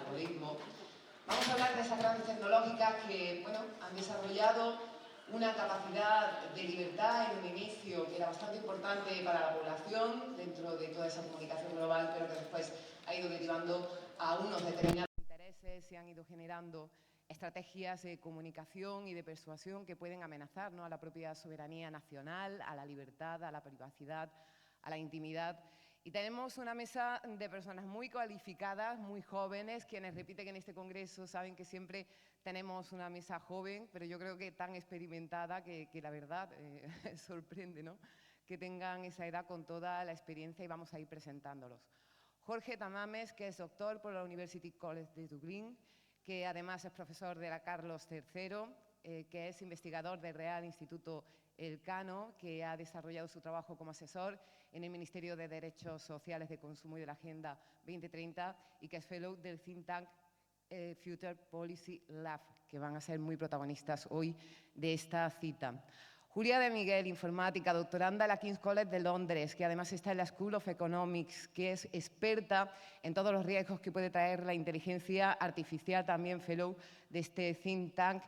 algoritmos. Vamos a hablar de esas grandes tecnológicas que han desarrollado una capacidad de libertad en un inicio que era bastante importante para la población dentro de toda esa comunicación global, pero que después ha ido derivando a unos determinados intereses, se han ido generando estrategias de comunicación y de persuasión que pueden amenazar, ¿no?, a la propia soberanía nacional, a la libertad, a la privacidad, a la intimidad. Y tenemos una mesa de personas muy cualificadas, muy jóvenes. Quienes repiten en este congreso saben que siempre tenemos una mesa joven, pero yo creo que tan experimentada que la verdad sorprende, ¿no?, que tengan esa edad con toda la experiencia, y vamos a ir presentándolos. Jorge Tamames, que es doctor por la University College de Dublín, que además es profesor de la Carlos III, que es investigador del Real Instituto Elcano, que ha desarrollado su trabajo como asesor en el Ministerio de Derechos Sociales de Consumo y de la Agenda 2030, y que es fellow del think tank Future Policy Lab, que van a ser muy protagonistas hoy de esta cita. Julia de Miguel, informática, doctoranda en la King's College de Londres, que además está en la School of Economics, que es experta en todos los riesgos que puede traer la inteligencia artificial, también fellow de este think tank.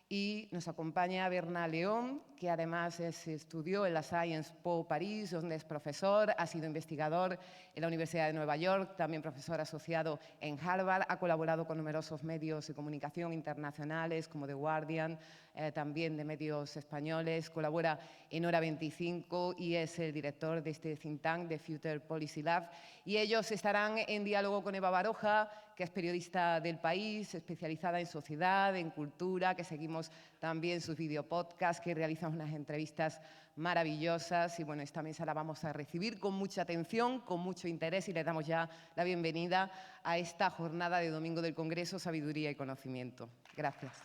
Y nos acompaña Berna León, que además estudió en la Sciences Po París, donde es profesor, ha sido investigador en la Universidad de Nueva York, también profesor asociado en Harvard, ha colaborado con numerosos medios de comunicación internacionales como The Guardian, también de medios españoles, colabora en Hora 25 y es el director de este think tank, de Future Policy Lab. Y ellos estarán en diálogo con Eva Baroja, que es periodista del País, especializada en sociedad, en cultura, que seguimos también sus videopodcasts, que realizan unas entrevistas maravillosas. Y bueno, esta mesa la vamos a recibir con mucha atención, con mucho interés, y les damos ya la bienvenida a esta jornada de domingo del Congreso Sabiduría y Conocimiento. Gracias.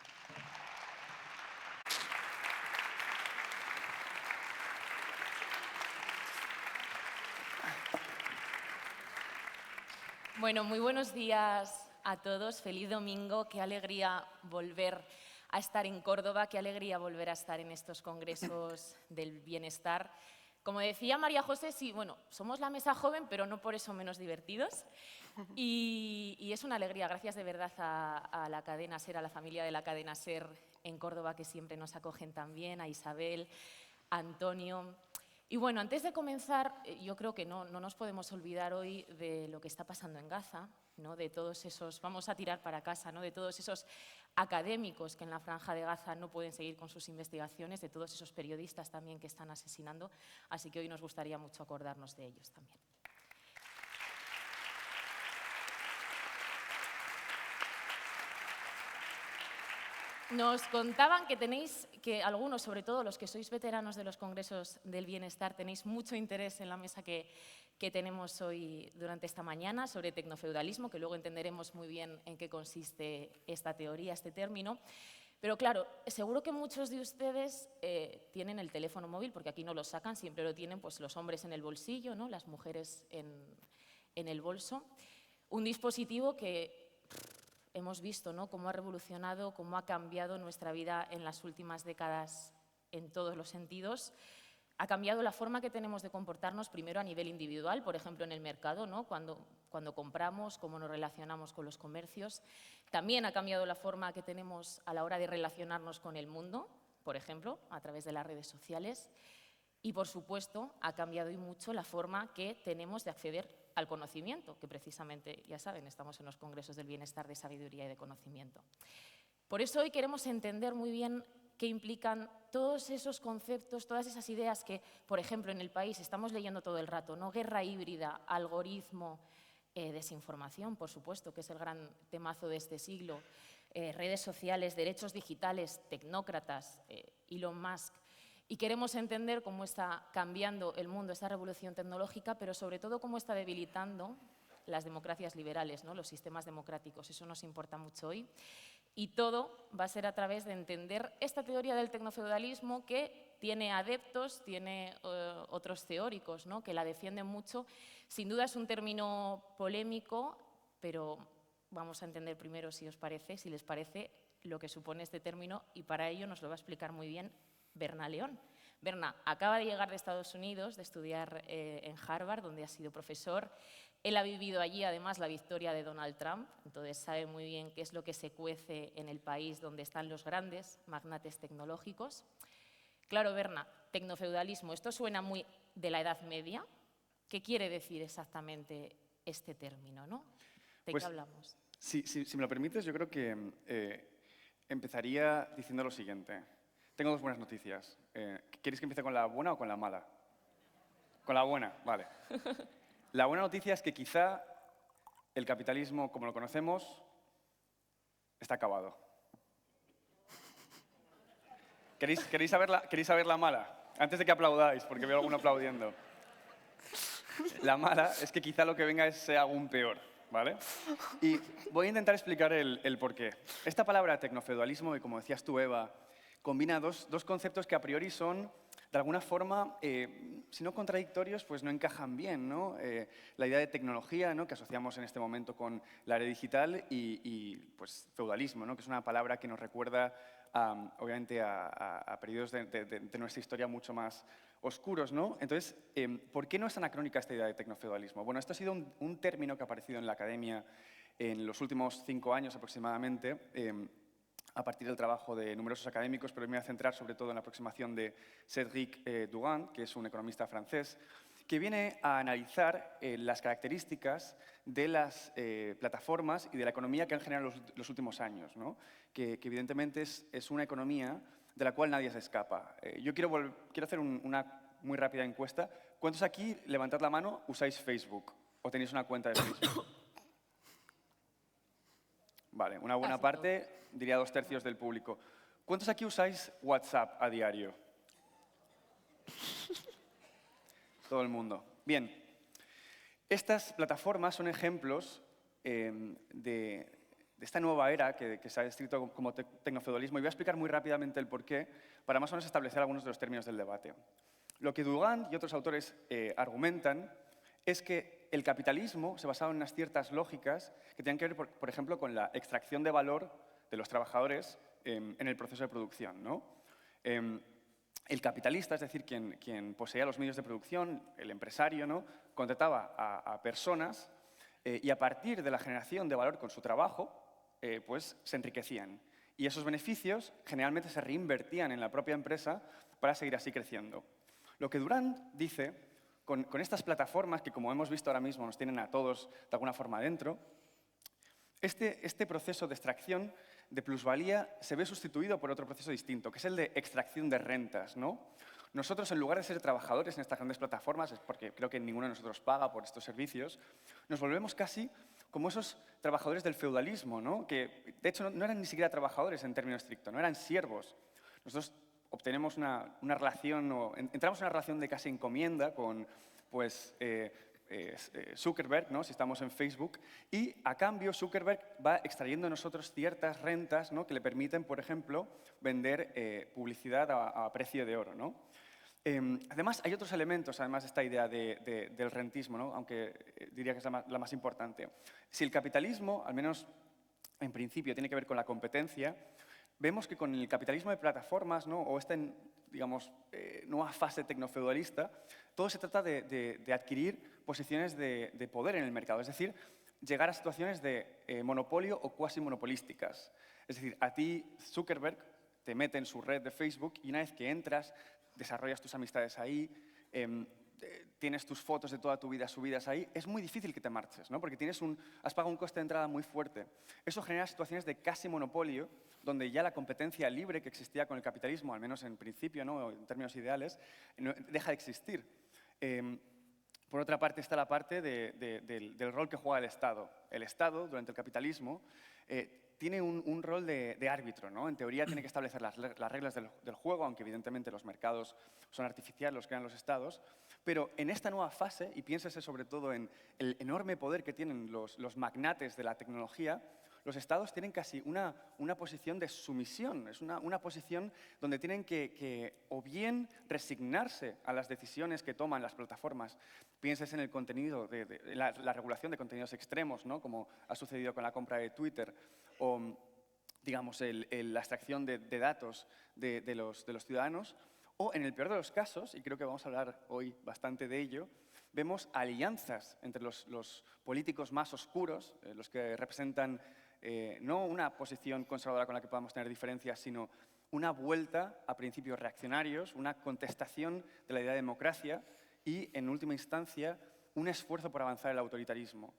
Bueno, muy buenos días a todos. Feliz domingo. Qué alegría volver a estar en Córdoba, qué alegría volver a estar en estos congresos del bienestar. Como decía María José, sí, bueno, somos la mesa joven, pero no por eso menos divertidos. Y es una alegría. Gracias de verdad a la cadena SER, a la familia de la cadena SER en Córdoba, que siempre nos acogen tan bien, a Isabel, a Antonio. Y bueno, antes de comenzar, yo creo que no nos podemos olvidar hoy de lo que está pasando en Gaza, ¿no?, de todos esos, vamos a tirar para casa, ¿no?, de todos esos académicos que en la Franja de Gaza no pueden seguir con sus investigaciones, de todos esos periodistas también que están asesinando, así que hoy nos gustaría mucho acordarnos de ellos también. Nos contaban que algunos, sobre todo los que sois veteranos de los congresos del bienestar, tenéis mucho interés en la mesa que tenemos hoy durante esta mañana sobre tecnofeudalismo, que luego entenderemos muy bien en qué consiste esta teoría, este término. Pero claro, seguro que muchos de ustedes tienen el teléfono móvil, porque aquí no lo sacan, siempre lo tienen pues, los hombres en el bolsillo, ¿no?, las mujeres en el bolso. Un dispositivo que hemos visto, ¿no?, cómo ha revolucionado, cómo ha cambiado nuestra vida en las últimas décadas en todos los sentidos. Ha cambiado la forma que tenemos de comportarnos, primero a nivel individual, por ejemplo, en el mercado, ¿no?, cuando compramos, cómo nos relacionamos con los comercios. También ha cambiado la forma que tenemos a la hora de relacionarnos con el mundo, por ejemplo, a través de las redes sociales. Y, por supuesto, ha cambiado y mucho la forma que tenemos de acceder al conocimiento, que precisamente, ya saben, estamos en los congresos del bienestar, de sabiduría y de conocimiento. Por eso hoy queremos entender muy bien qué implican todos esos conceptos, todas esas ideas que, por ejemplo, en el país estamos leyendo todo el rato, ¿no?, guerra híbrida, algoritmo, desinformación, por supuesto, que es el gran temazo de este siglo, redes sociales, derechos digitales, tecnócratas, Elon Musk. Y queremos entender cómo está cambiando el mundo, esta revolución tecnológica, pero sobre todo cómo está debilitando las democracias liberales, ¿no?, los sistemas democráticos. Eso nos importa mucho hoy. Y todo va a ser a través de entender esta teoría del tecnofeudalismo, que tiene adeptos, tiene otros teóricos, ¿no?, que la defienden mucho. Sin duda es un término polémico, pero vamos a entender primero, si les parece, lo que supone este término, y para ello nos lo va a explicar muy bien Berna León. Berna acaba de llegar de Estados Unidos, de estudiar en Harvard, donde ha sido profesor. Él ha vivido allí, además, la victoria de Donald Trump, entonces sabe muy bien qué es lo que se cuece en el país donde están los grandes magnates tecnológicos. Claro, Berna, tecnofeudalismo, esto suena muy de la Edad Media. ¿Qué quiere decir exactamente este término, no? ¿De qué hablamos? Si me lo permites, yo creo que empezaría diciendo lo siguiente. Tengo dos buenas noticias. ¿Queréis que empiece con la buena o con la mala? Con la buena, vale. La buena noticia es que quizá el capitalismo, como lo conocemos, está acabado. ¿Queréis saber la mala? Antes de que aplaudáis, porque veo a alguno aplaudiendo. La mala es que quizá lo que venga sea aún peor, ¿vale? Y voy a intentar explicar el porqué. Esta palabra tecnofeudalismo, y como decías tú, Eva, combina dos conceptos que a priori son, de alguna forma, si no contradictorios, pues no encajan bien, ¿no? La idea de tecnología, ¿no?, que asociamos en este momento con la era digital y pues, feudalismo, ¿no?, que es una palabra que nos recuerda, obviamente, a periodos de nuestra historia mucho más oscuros, ¿no? Entonces, ¿por qué no es anacrónica esta idea de tecnofeudalismo? Bueno, esto ha sido un término que ha aparecido en la academia en los últimos 5 años aproximadamente, a partir del trabajo de numerosos académicos, pero me voy a centrar sobre todo en la aproximación de Cédric Durand, que es un economista francés, que viene a analizar las características de las plataformas y de la economía que han generado los últimos años, ¿no? Que evidentemente es una economía de la cual nadie se escapa. Yo quiero hacer una muy rápida encuesta. ¿Cuántos aquí, levantad la mano, usáis Facebook o tenéis una cuenta de Facebook? Vale, una buena parte, diría 2/3 del público. ¿Cuántos aquí usáis WhatsApp a diario? Todo el mundo. Bien, estas plataformas son ejemplos de esta nueva era que se ha descrito como tecnofeudalismo, y voy a explicar muy rápidamente el porqué para más o menos establecer algunos de los términos del debate. Lo que Durand y otros autores argumentan es que el capitalismo se basaba en unas ciertas lógicas que tenían que ver, por ejemplo, con la extracción de valor de los trabajadores en el proceso de producción, ¿no? El capitalista, es decir, quien poseía los medios de producción, el empresario, ¿no?, contrataba a personas y a partir de la generación de valor con su trabajo, pues se enriquecían. Y esos beneficios generalmente se reinvertían en la propia empresa para seguir así creciendo. Lo que Durand dice, con estas plataformas que, como hemos visto ahora mismo, nos tienen a todos de alguna forma dentro, este proceso de extracción de plusvalía se ve sustituido por otro proceso distinto, que es el de extracción de rentas, ¿no? Nosotros, en lugar de ser trabajadores en estas grandes plataformas, es porque creo que ninguno de nosotros paga por estos servicios, nos volvemos casi como esos trabajadores del feudalismo, ¿no?, que de hecho no eran ni siquiera trabajadores en términos estrictos, no eran siervos. Nosotros obtenemos una relación, entramos en una relación de casi encomienda con, pues, Zuckerberg, ¿no?, si estamos en Facebook, y a cambio Zuckerberg va extrayendo de nosotros ciertas rentas, ¿no?, que le permiten, por ejemplo, vender publicidad a precio de oro, ¿no? Además, hay otros elementos, además de esta idea del rentismo, ¿no?, aunque diría que es la más importante. Si el capitalismo, al menos en principio, tiene que ver con la competencia, vemos que con el capitalismo de plataformas, ¿no?, o esta, digamos, nueva fase tecnofeudalista, todo se trata de adquirir posiciones de poder en el mercado, es decir, llegar a situaciones de monopolio o cuasi monopolísticas. Es decir, a ti Zuckerberg te mete en su red de Facebook y una vez que entras, desarrollas tus amistades ahí, tienes tus fotos de toda tu vida subidas ahí, es muy difícil que te marches, ¿no?, porque has pagado un coste de entrada muy fuerte. Eso genera situaciones de casi monopolio, donde ya la competencia libre que existía con el capitalismo, al menos en principio, ¿no?, en términos ideales, deja de existir. Por otra parte está la parte del rol que juega el Estado. El Estado, durante el capitalismo, tiene un rol de árbitro, ¿no? En teoría tiene que establecer las reglas del juego, aunque evidentemente los mercados son artificiales, los crean los Estados. Pero en esta nueva fase, y piénsese sobre todo en el enorme poder que tienen los magnates de la tecnología, los Estados tienen casi una posición de sumisión, es una posición donde tienen que o bien resignarse a las decisiones que toman las plataformas. Pienses en el contenido, la regulación de contenidos extremos, ¿no?, como ha sucedido con la compra de Twitter, o digamos, la extracción de datos de los ciudadanos, O, en el peor de los casos, y creo que vamos a hablar hoy bastante de ello, vemos alianzas entre los políticos más oscuros, los que representan no una posición conservadora con la que podamos tener diferencias, sino una vuelta a principios reaccionarios, una contestación de la idea de democracia y, en última instancia, un esfuerzo por avanzar el autoritarismo.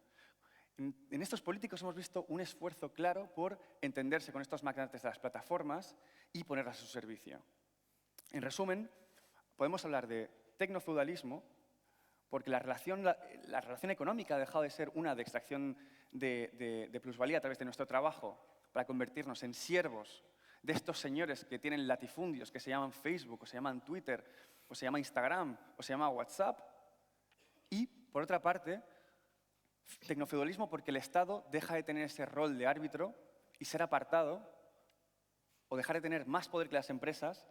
En estos políticos hemos visto un esfuerzo claro por entenderse con estos magnates de las plataformas y ponerlas a su servicio. En resumen, podemos hablar de tecnofeudalismo porque la relación económica ha dejado de ser una de extracción de plusvalía a través de nuestro trabajo para convertirnos en siervos de estos señores que tienen latifundios, que se llaman Facebook, o se llaman Twitter, o se llama Instagram, o se llama WhatsApp. Y, por otra parte, tecnofeudalismo porque el Estado deja de tener ese rol de árbitro y ser apartado, o dejar de tener más poder que las empresas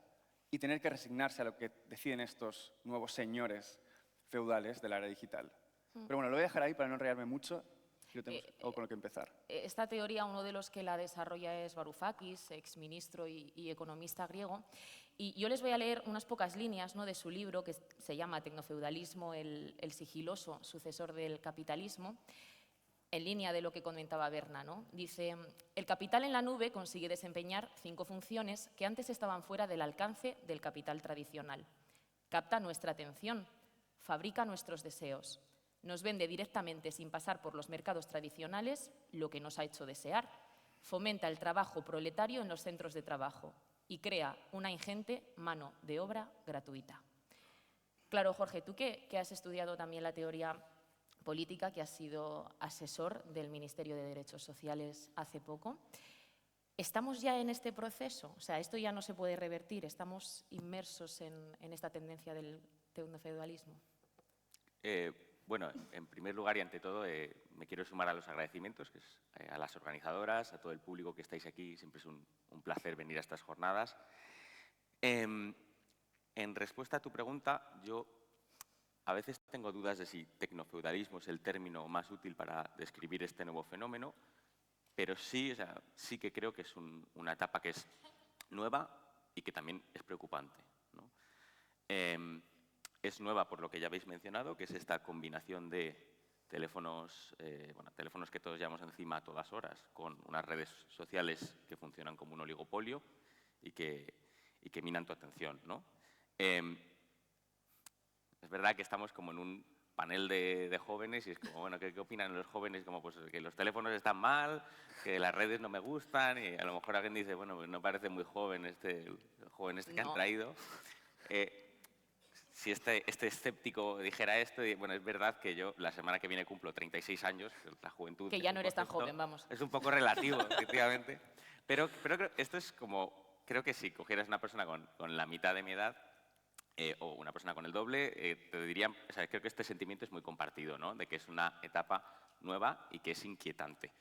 y tener que resignarse a lo que deciden estos nuevos señores feudales de la era digital. Pero bueno, lo voy a dejar ahí para no enrollarme mucho y lo tenemos algo con lo que empezar. Esta teoría, uno de los que la desarrolla es Varoufakis, exministro y economista griego. Y yo les voy a leer unas pocas líneas, ¿no?, de su libro, que se llama Tecnofeudalismo, el sigiloso sucesor del capitalismo, en línea de lo que comentaba Berna, ¿no? Dice, el capital en la nube consigue desempeñar 5 funciones que antes estaban fuera del alcance del capital tradicional. Capta nuestra atención, fabrica nuestros deseos, nos vende directamente sin pasar por los mercados tradicionales lo que nos ha hecho desear, fomenta el trabajo proletario en los centros de trabajo y crea una ingente mano de obra gratuita. Claro, Jorge, tú que has estudiado también la teoría política, que has sido asesor del Ministerio de Derechos Sociales hace poco, ¿estamos ya en este proceso? O sea, ¿esto ya no se puede revertir? ¿Estamos inmersos en esta tendencia del tecnofeudalismo? Bueno, en primer lugar y ante todo, me quiero sumar a los agradecimientos a las organizadoras, a todo el público que estáis aquí. Siempre es un placer venir a estas jornadas. En respuesta a tu pregunta, yo a veces tengo dudas de si tecnofeudalismo es el término más útil para describir este nuevo fenómeno, pero sí, sí que creo que es una etapa que es nueva y que también es preocupante, ¿no? Es nueva por lo que ya habéis mencionado, que es esta combinación de teléfonos, teléfonos que todos llevamos encima a todas horas, con unas redes sociales que funcionan como un oligopolio y que minan tu atención, ¿no? Es verdad que estamos como en un panel de jóvenes y es como, bueno, ¿qué opinan los jóvenes? Como pues que los teléfonos están mal, que las redes no me gustan y a lo mejor alguien dice, bueno, pues no parece muy joven el joven que han traído. Si este escéptico dijera esto, bueno, es verdad que yo la semana que viene cumplo 36 años, la juventud... Que ya no eres tan joven, vamos. Es un poco relativo, efectivamente. Pero esto es como, creo que si cogieras una persona con la mitad de mi edad o una persona con el doble, te diría, o sea, creo que este sentimiento es muy compartido, ¿no? De que es una etapa nueva y que es inquietante.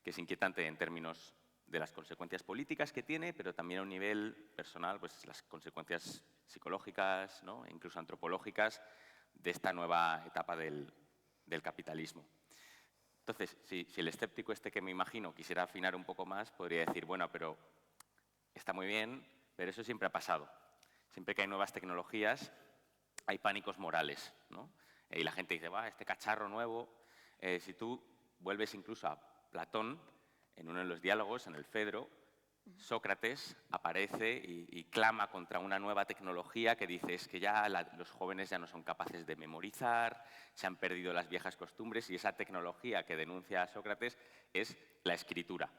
Que es inquietante en términos de las consecuencias políticas que tiene, pero también a un nivel personal, pues las consecuencias psicológicas, ¿no?, e incluso antropológicas de esta nueva etapa del capitalismo. Entonces, si el escéptico que me imagino quisiera afinar un poco más, podría decir, bueno, pero está muy bien, pero eso siempre ha pasado. Siempre que hay nuevas tecnologías, hay pánicos morales, ¿no? Y la gente dice, va, este cacharro nuevo. Si tú vuelves incluso a Platón, en uno de los diálogos, en el Fedro, Sócrates aparece y clama contra una nueva tecnología que dice es que ya los jóvenes ya no son capaces de memorizar, se han perdido las viejas costumbres y esa tecnología que denuncia a Sócrates es la escritura.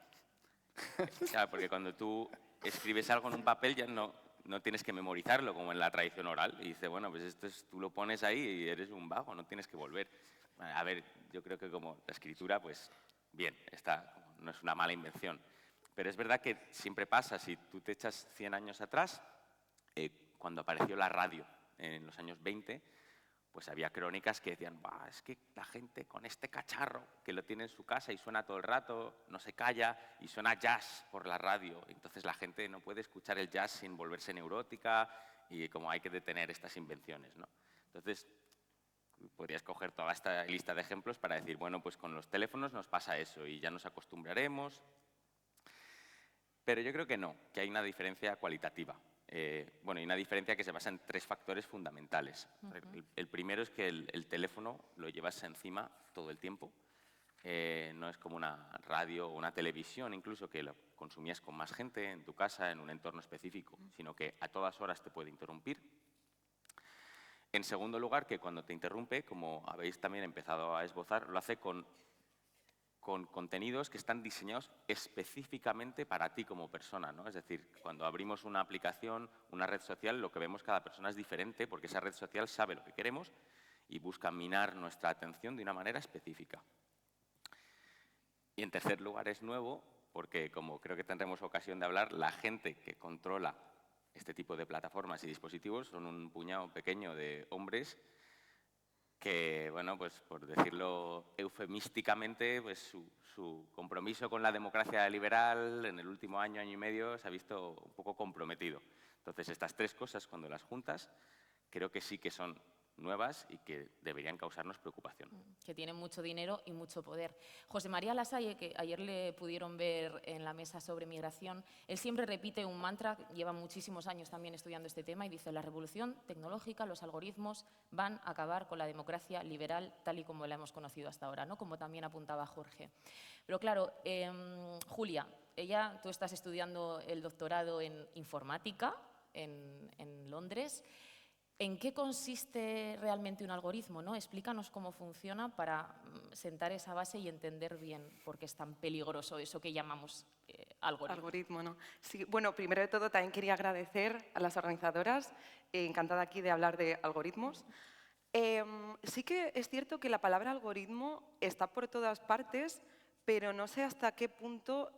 Claro, porque cuando tú escribes algo en un papel ya no tienes que memorizarlo como en la tradición oral y dice, bueno, pues tú lo pones ahí y eres un vago, no tienes que volver. A ver, yo creo que como la escritura, pues bien, no es una mala invención. Pero es verdad que siempre pasa, si tú te echas 100 años atrás, cuando apareció la radio en los años 20, pues había crónicas que decían, es que la gente con este cacharro que lo tiene en su casa y suena todo el rato, no se calla y suena jazz por la radio. Entonces la gente no puede escuchar el jazz sin volverse neurótica y como hay que detener estas invenciones, ¿no? Entonces, podrías coger toda esta lista de ejemplos para decir, bueno, pues con los teléfonos nos pasa eso y ya nos acostumbraremos. Pero yo creo que no, que hay una diferencia cualitativa Bueno, y una diferencia que se basa en 3 factores fundamentales. El primero es que el teléfono lo llevas encima todo el tiempo. No es como una radio o una televisión, incluso, que lo consumías con más gente en tu casa, en un entorno específico, sino que a todas horas te puede interrumpir. En segundo lugar, que cuando te interrumpe, como habéis también empezado a esbozar, lo hace con contenidos que están diseñados específicamente para ti como persona, ¿no? Es decir, cuando abrimos una aplicación, una red social, lo que vemos cada persona es diferente porque esa red social sabe lo que queremos y busca minar nuestra atención de una manera específica. Y en tercer lugar es nuevo porque, como creo que tendremos ocasión de hablar, la gente que controla este tipo de plataformas y dispositivos son un puñado pequeño de hombres que, bueno, pues por decirlo eufemísticamente, pues su compromiso con la democracia liberal en el último año, año y medio, se ha visto un poco comprometido. Entonces, estas 3 cosas, cuando las juntas, creo que sí que son nuevas y que deberían causarnos preocupación. Que tienen mucho dinero y mucho poder. José María Lasalle, que ayer le pudieron ver en la mesa sobre migración, él siempre repite un mantra, lleva muchísimos años también estudiando este tema, y dice: la revolución tecnológica, los algoritmos van a acabar con la democracia liberal tal y como la hemos conocido hasta ahora, ¿no? Como también apuntaba Jorge. Pero claro, Julia, tú estás estudiando el doctorado en informática en Londres. ¿En qué consiste realmente un algoritmo, ¿no? Explícanos cómo funciona para sentar esa base y entender bien por qué es tan peligroso eso que llamamos algoritmo. Algoritmo, ¿no? Sí, bueno, primero de todo también quería agradecer a las organizadoras, encantada aquí de hablar de algoritmos. Sí que es cierto que la palabra algoritmo está por todas partes, pero no sé hasta qué punto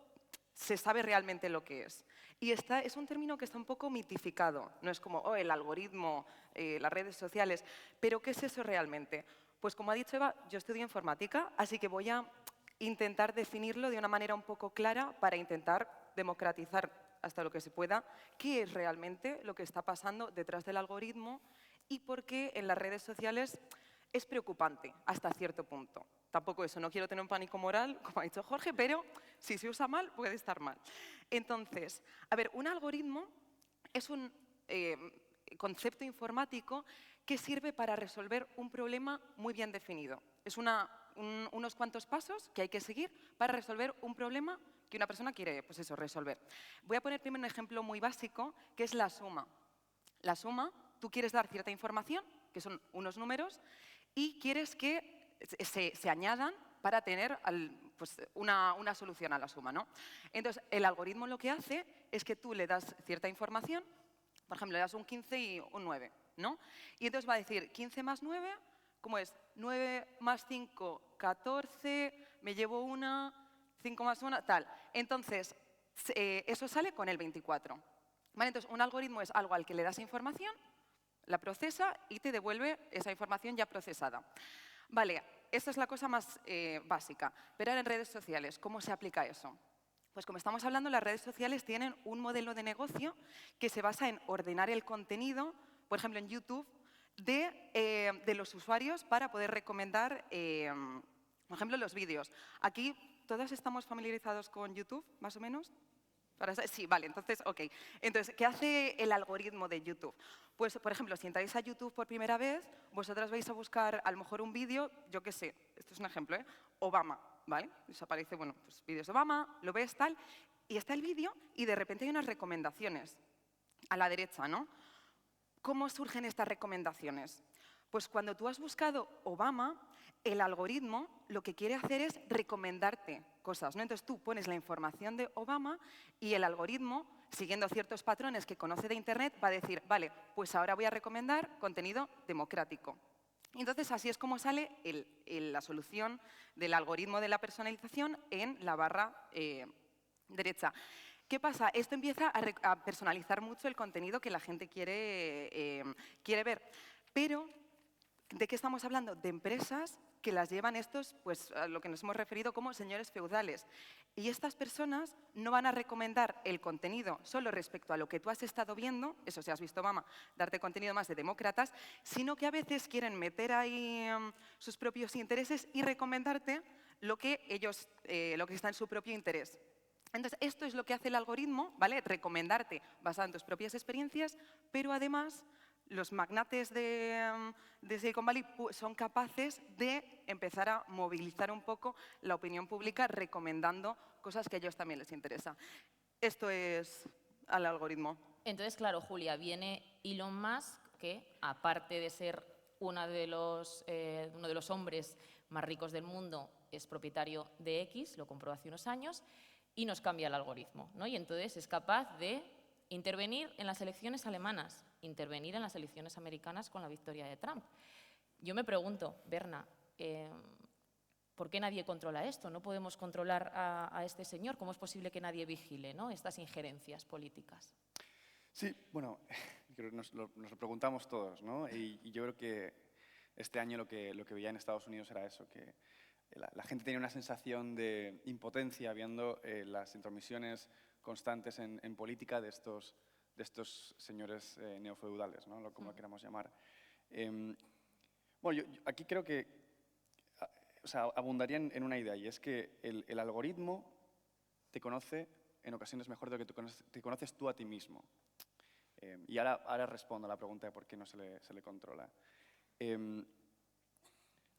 se sabe realmente lo que es. Y es un término que está un poco mitificado. No es como, el algoritmo, las redes sociales. Pero, ¿qué es eso realmente? Pues como ha dicho Eva, yo estudio informática, así que voy a intentar definirlo de una manera un poco clara para intentar democratizar hasta lo que se pueda qué es realmente lo que está pasando detrás del algoritmo y por qué en las redes sociales es preocupante hasta cierto punto. Tampoco eso, no quiero tener un pánico moral, como ha dicho Jorge, pero si se usa mal, puede estar mal. Entonces, a ver, un algoritmo es un concepto informático que sirve para resolver un problema muy bien definido. Es unos cuantos pasos que hay que seguir para resolver un problema que una persona quiere, pues eso, resolver. Voy a poner primero un ejemplo muy básico, que es la suma. La suma, tú quieres dar cierta información, que son unos números, y quieres que se añadan para tener pues, una solución a la suma, ¿no? Entonces, el algoritmo lo que hace es que tú le das cierta información, por ejemplo, le das un 15 y un 9, ¿no? Y entonces va a decir 15 más 9, ¿cómo es? 9 más 5, 14, me llevo una, 5 más 1, tal. Entonces, eso sale con el 24. ¿Vale? Entonces, un algoritmo es algo al que le das información, la procesa y te devuelve esa información ya procesada. Vale, esa es la cosa más básica. Pero ahora en redes sociales, ¿cómo se aplica eso? Pues como estamos hablando, las redes sociales tienen un modelo de negocio que se basa en ordenar el contenido, por ejemplo en YouTube, de los usuarios para poder recomendar, por ejemplo, los vídeos. Aquí, ¿todos estamos familiarizados con YouTube, más o menos? Sí, vale, entonces, ok. Entonces, ¿qué hace el algoritmo de YouTube? Pues, por ejemplo, si entráis a YouTube por primera vez, vosotras vais a buscar a lo mejor un vídeo, yo qué sé, esto es un ejemplo, Obama, ¿vale? Os aparece, bueno, pues vídeos de Obama, lo ves, tal, y está el vídeo y de repente hay unas recomendaciones a la derecha, ¿no? ¿Cómo surgen estas recomendaciones? Pues cuando tú has buscado Obama, el algoritmo lo que quiere hacer es recomendarte cosas, ¿no? Entonces tú pones la información de Obama y el algoritmo, siguiendo ciertos patrones que conoce de Internet, va a decir, vale, pues ahora voy a recomendar contenido democrático. Entonces así es como sale la solución del algoritmo de la personalización en la barra derecha. ¿Qué pasa? Esto empieza a personalizar mucho el contenido que la gente quiere ver. Pero, ¿de qué estamos hablando? De empresas que las llevan estos, pues a lo que nos hemos referido como señores feudales. Y estas personas no van a recomendar el contenido solo respecto a lo que tú has estado viendo, eso si has visto Obama, darte contenido más de demócratas, sino que a veces quieren meter ahí sus propios intereses y recomendarte lo que está en su propio interés. Entonces, esto es lo que hace el algoritmo, ¿vale? Recomendarte basado en tus propias experiencias, pero además los magnates de Silicon Valley son capaces de empezar a movilizar un poco la opinión pública recomendando cosas que a ellos también les interesa. Esto es al algoritmo. Entonces, claro, Julia, viene Elon Musk, que aparte de ser uno de los hombres más ricos del mundo, es propietario de X, lo compró hace unos años, y nos cambia el algoritmo, ¿no? Y entonces es capaz de intervenir en las elecciones alemanas, intervenir en las elecciones americanas con la victoria de Trump. Yo me pregunto, Berna, ¿por qué nadie controla esto? ¿No podemos controlar a este señor? ¿Cómo es posible que nadie vigile, ¿no?, estas injerencias políticas? Sí, bueno, nos lo preguntamos todos, ¿no? Y yo creo que este año lo que veía en Estados Unidos era eso, que la gente tenía una sensación de impotencia viendo las intromisiones constantes en política de estos señores neofeudales, ¿no? Como lo queramos llamar. Bueno, yo aquí creo que abundaría en una idea, y es que el algoritmo te conoce en ocasiones mejor de lo que te conoces tú a ti mismo. Y ahora respondo a la pregunta de por qué no se le controla.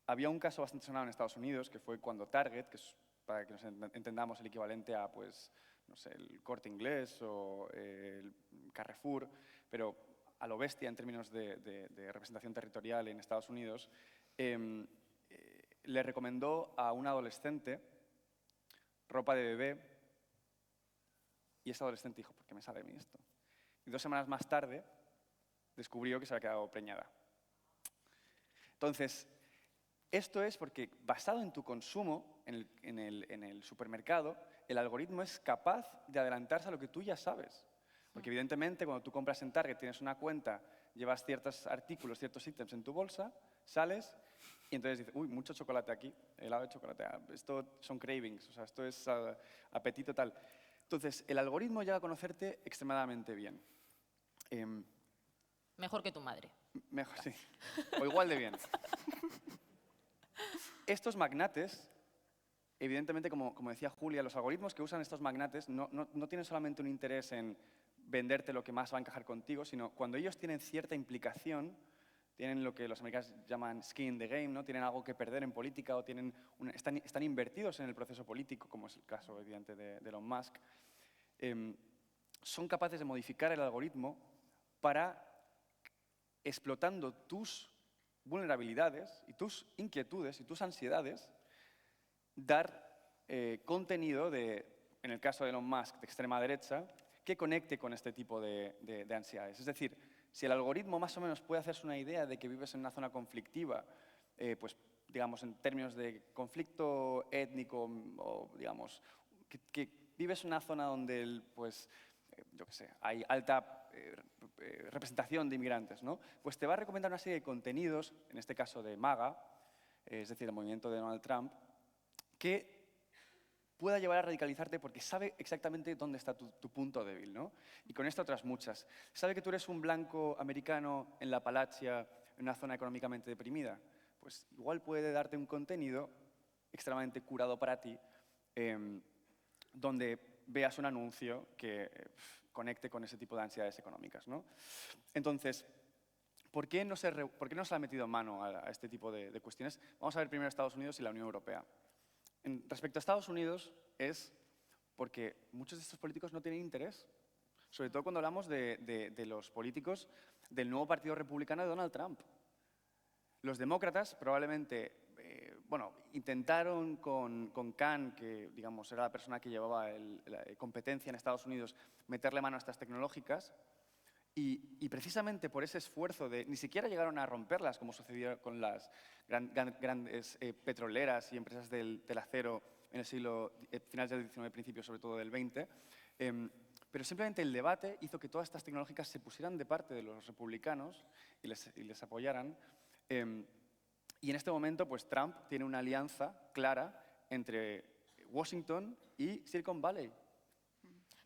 Había un caso bastante sonado en Estados Unidos, que fue cuando Target, que es, para que nos entendamos, el equivalente a, pues, no sé, el Corte Inglés o el Carrefour, pero a lo bestia en términos de representación territorial en Estados Unidos, le recomendó a un adolescente ropa de bebé, y ese adolescente dijo, ¿por qué me sale a mí esto? Y 2 semanas más tarde descubrió que se había quedado preñada. Entonces, esto es porque, basado en tu consumo en el supermercado, el algoritmo es capaz de adelantarse a lo que tú ya sabes. Porque, evidentemente, cuando tú compras en Target, tienes una cuenta, llevas ciertos artículos, ciertos ítems en tu bolsa, sales y entonces dices, uy, mucho chocolate aquí, helado de chocolate, esto son cravings, o sea, esto es apetito tal. Entonces, el algoritmo llega a conocerte extremadamente bien. Mejor que tu madre. Mejor, sí. O igual de bien. Estos magnates, evidentemente, como decía Julia, los algoritmos que usan estos magnates no tienen solamente un interés en venderte lo que más va a encajar contigo, sino cuando ellos tienen cierta implicación, tienen lo que los americanos llaman skin in the game, ¿no? Tienen algo que perder en política o están invertidos en el proceso político, como es el caso, evidente, de Elon Musk, son capaces de modificar el algoritmo para, explotando tus vulnerabilidades y tus inquietudes y tus ansiedades, dar contenido en el caso de Elon Musk, de extrema derecha, que conecte con este tipo de ansiedades. Es decir, si el algoritmo más o menos puede hacerse una idea de que vives en una zona conflictiva, pues digamos en términos de conflicto étnico, o digamos que vives en una zona donde pues, yo qué sé, hay alta representación de inmigrantes, ¿no? Pues te va a recomendar una serie de contenidos, en este caso de MAGA, es decir, el movimiento de Donald Trump, que pueda llevar a radicalizarte porque sabe exactamente dónde está tu punto débil, ¿no? Y con esto otras muchas. Sabe que tú eres un blanco americano en la Appalachia, en una zona económicamente deprimida. Pues igual puede darte un contenido extremadamente curado para ti, donde veas un anuncio que conecte con ese tipo de ansiedades económicas, ¿no? Entonces, ¿por qué no se le ha metido mano a este tipo de cuestiones? Vamos a ver primero Estados Unidos y la Unión Europea. Respecto a Estados Unidos, es porque muchos de estos políticos no tienen interés, sobre todo cuando hablamos de los políticos del nuevo Partido Republicano de Donald Trump. Los demócratas probablemente, intentaron con Khan, que digamos era la persona que llevaba la competencia en Estados Unidos, meterle mano a estas tecnológicas, y precisamente por ese esfuerzo ni siquiera llegaron a romperlas, como sucedió con las grandes petroleras y empresas del acero en el siglo, finales del XIX, principios sobre todo del XX, pero simplemente el debate hizo que todas estas tecnológicas se pusieran de parte de los republicanos y les apoyaran. Y en este momento, pues Trump tiene una alianza clara entre Washington y Silicon Valley.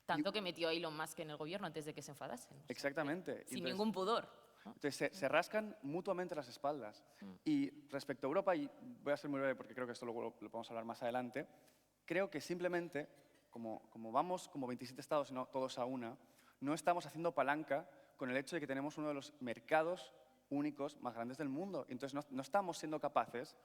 Tanto que metió a Elon Musk en el gobierno antes de que se enfadasen. Exactamente. Sin ningún pudor, ¿no? Entonces se rascan mutuamente las espaldas. Y respecto a Europa, y voy a ser muy breve porque creo que esto luego lo podemos hablar más adelante, creo que simplemente como vamos como 27 estados y no todos a una, no estamos haciendo palanca con el hecho de que tenemos uno de los mercados únicos más grandes del mundo. Entonces, no estamos siendo capaces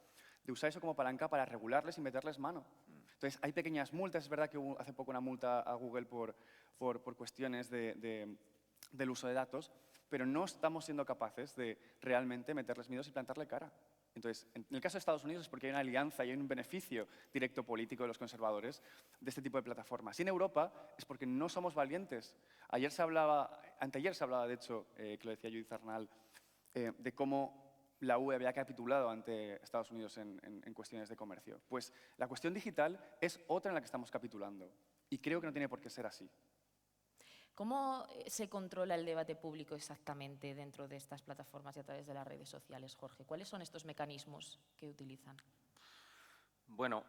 de usar eso como palanca para regularles y meterles mano. Entonces, hay pequeñas multas. Es verdad que hubo hace poco una multa a Google por cuestiones del uso de datos, pero no estamos siendo capaces de realmente meterles miedos y plantarle cara. Entonces, en el caso de Estados Unidos es porque hay una alianza y hay un beneficio directo político de los conservadores de este tipo de plataformas. Y en Europa es porque no somos valientes. Anteayer se hablaba, de hecho, que lo decía Judith Arnal, de cómo la UE había capitulado ante Estados Unidos en cuestiones de comercio. Pues la cuestión digital es otra en la que estamos capitulando. Y creo que no tiene por qué ser así. ¿Cómo se controla el debate público exactamente dentro de estas plataformas y a través de las redes sociales, Jorge? ¿Cuáles son estos mecanismos que utilizan? Bueno,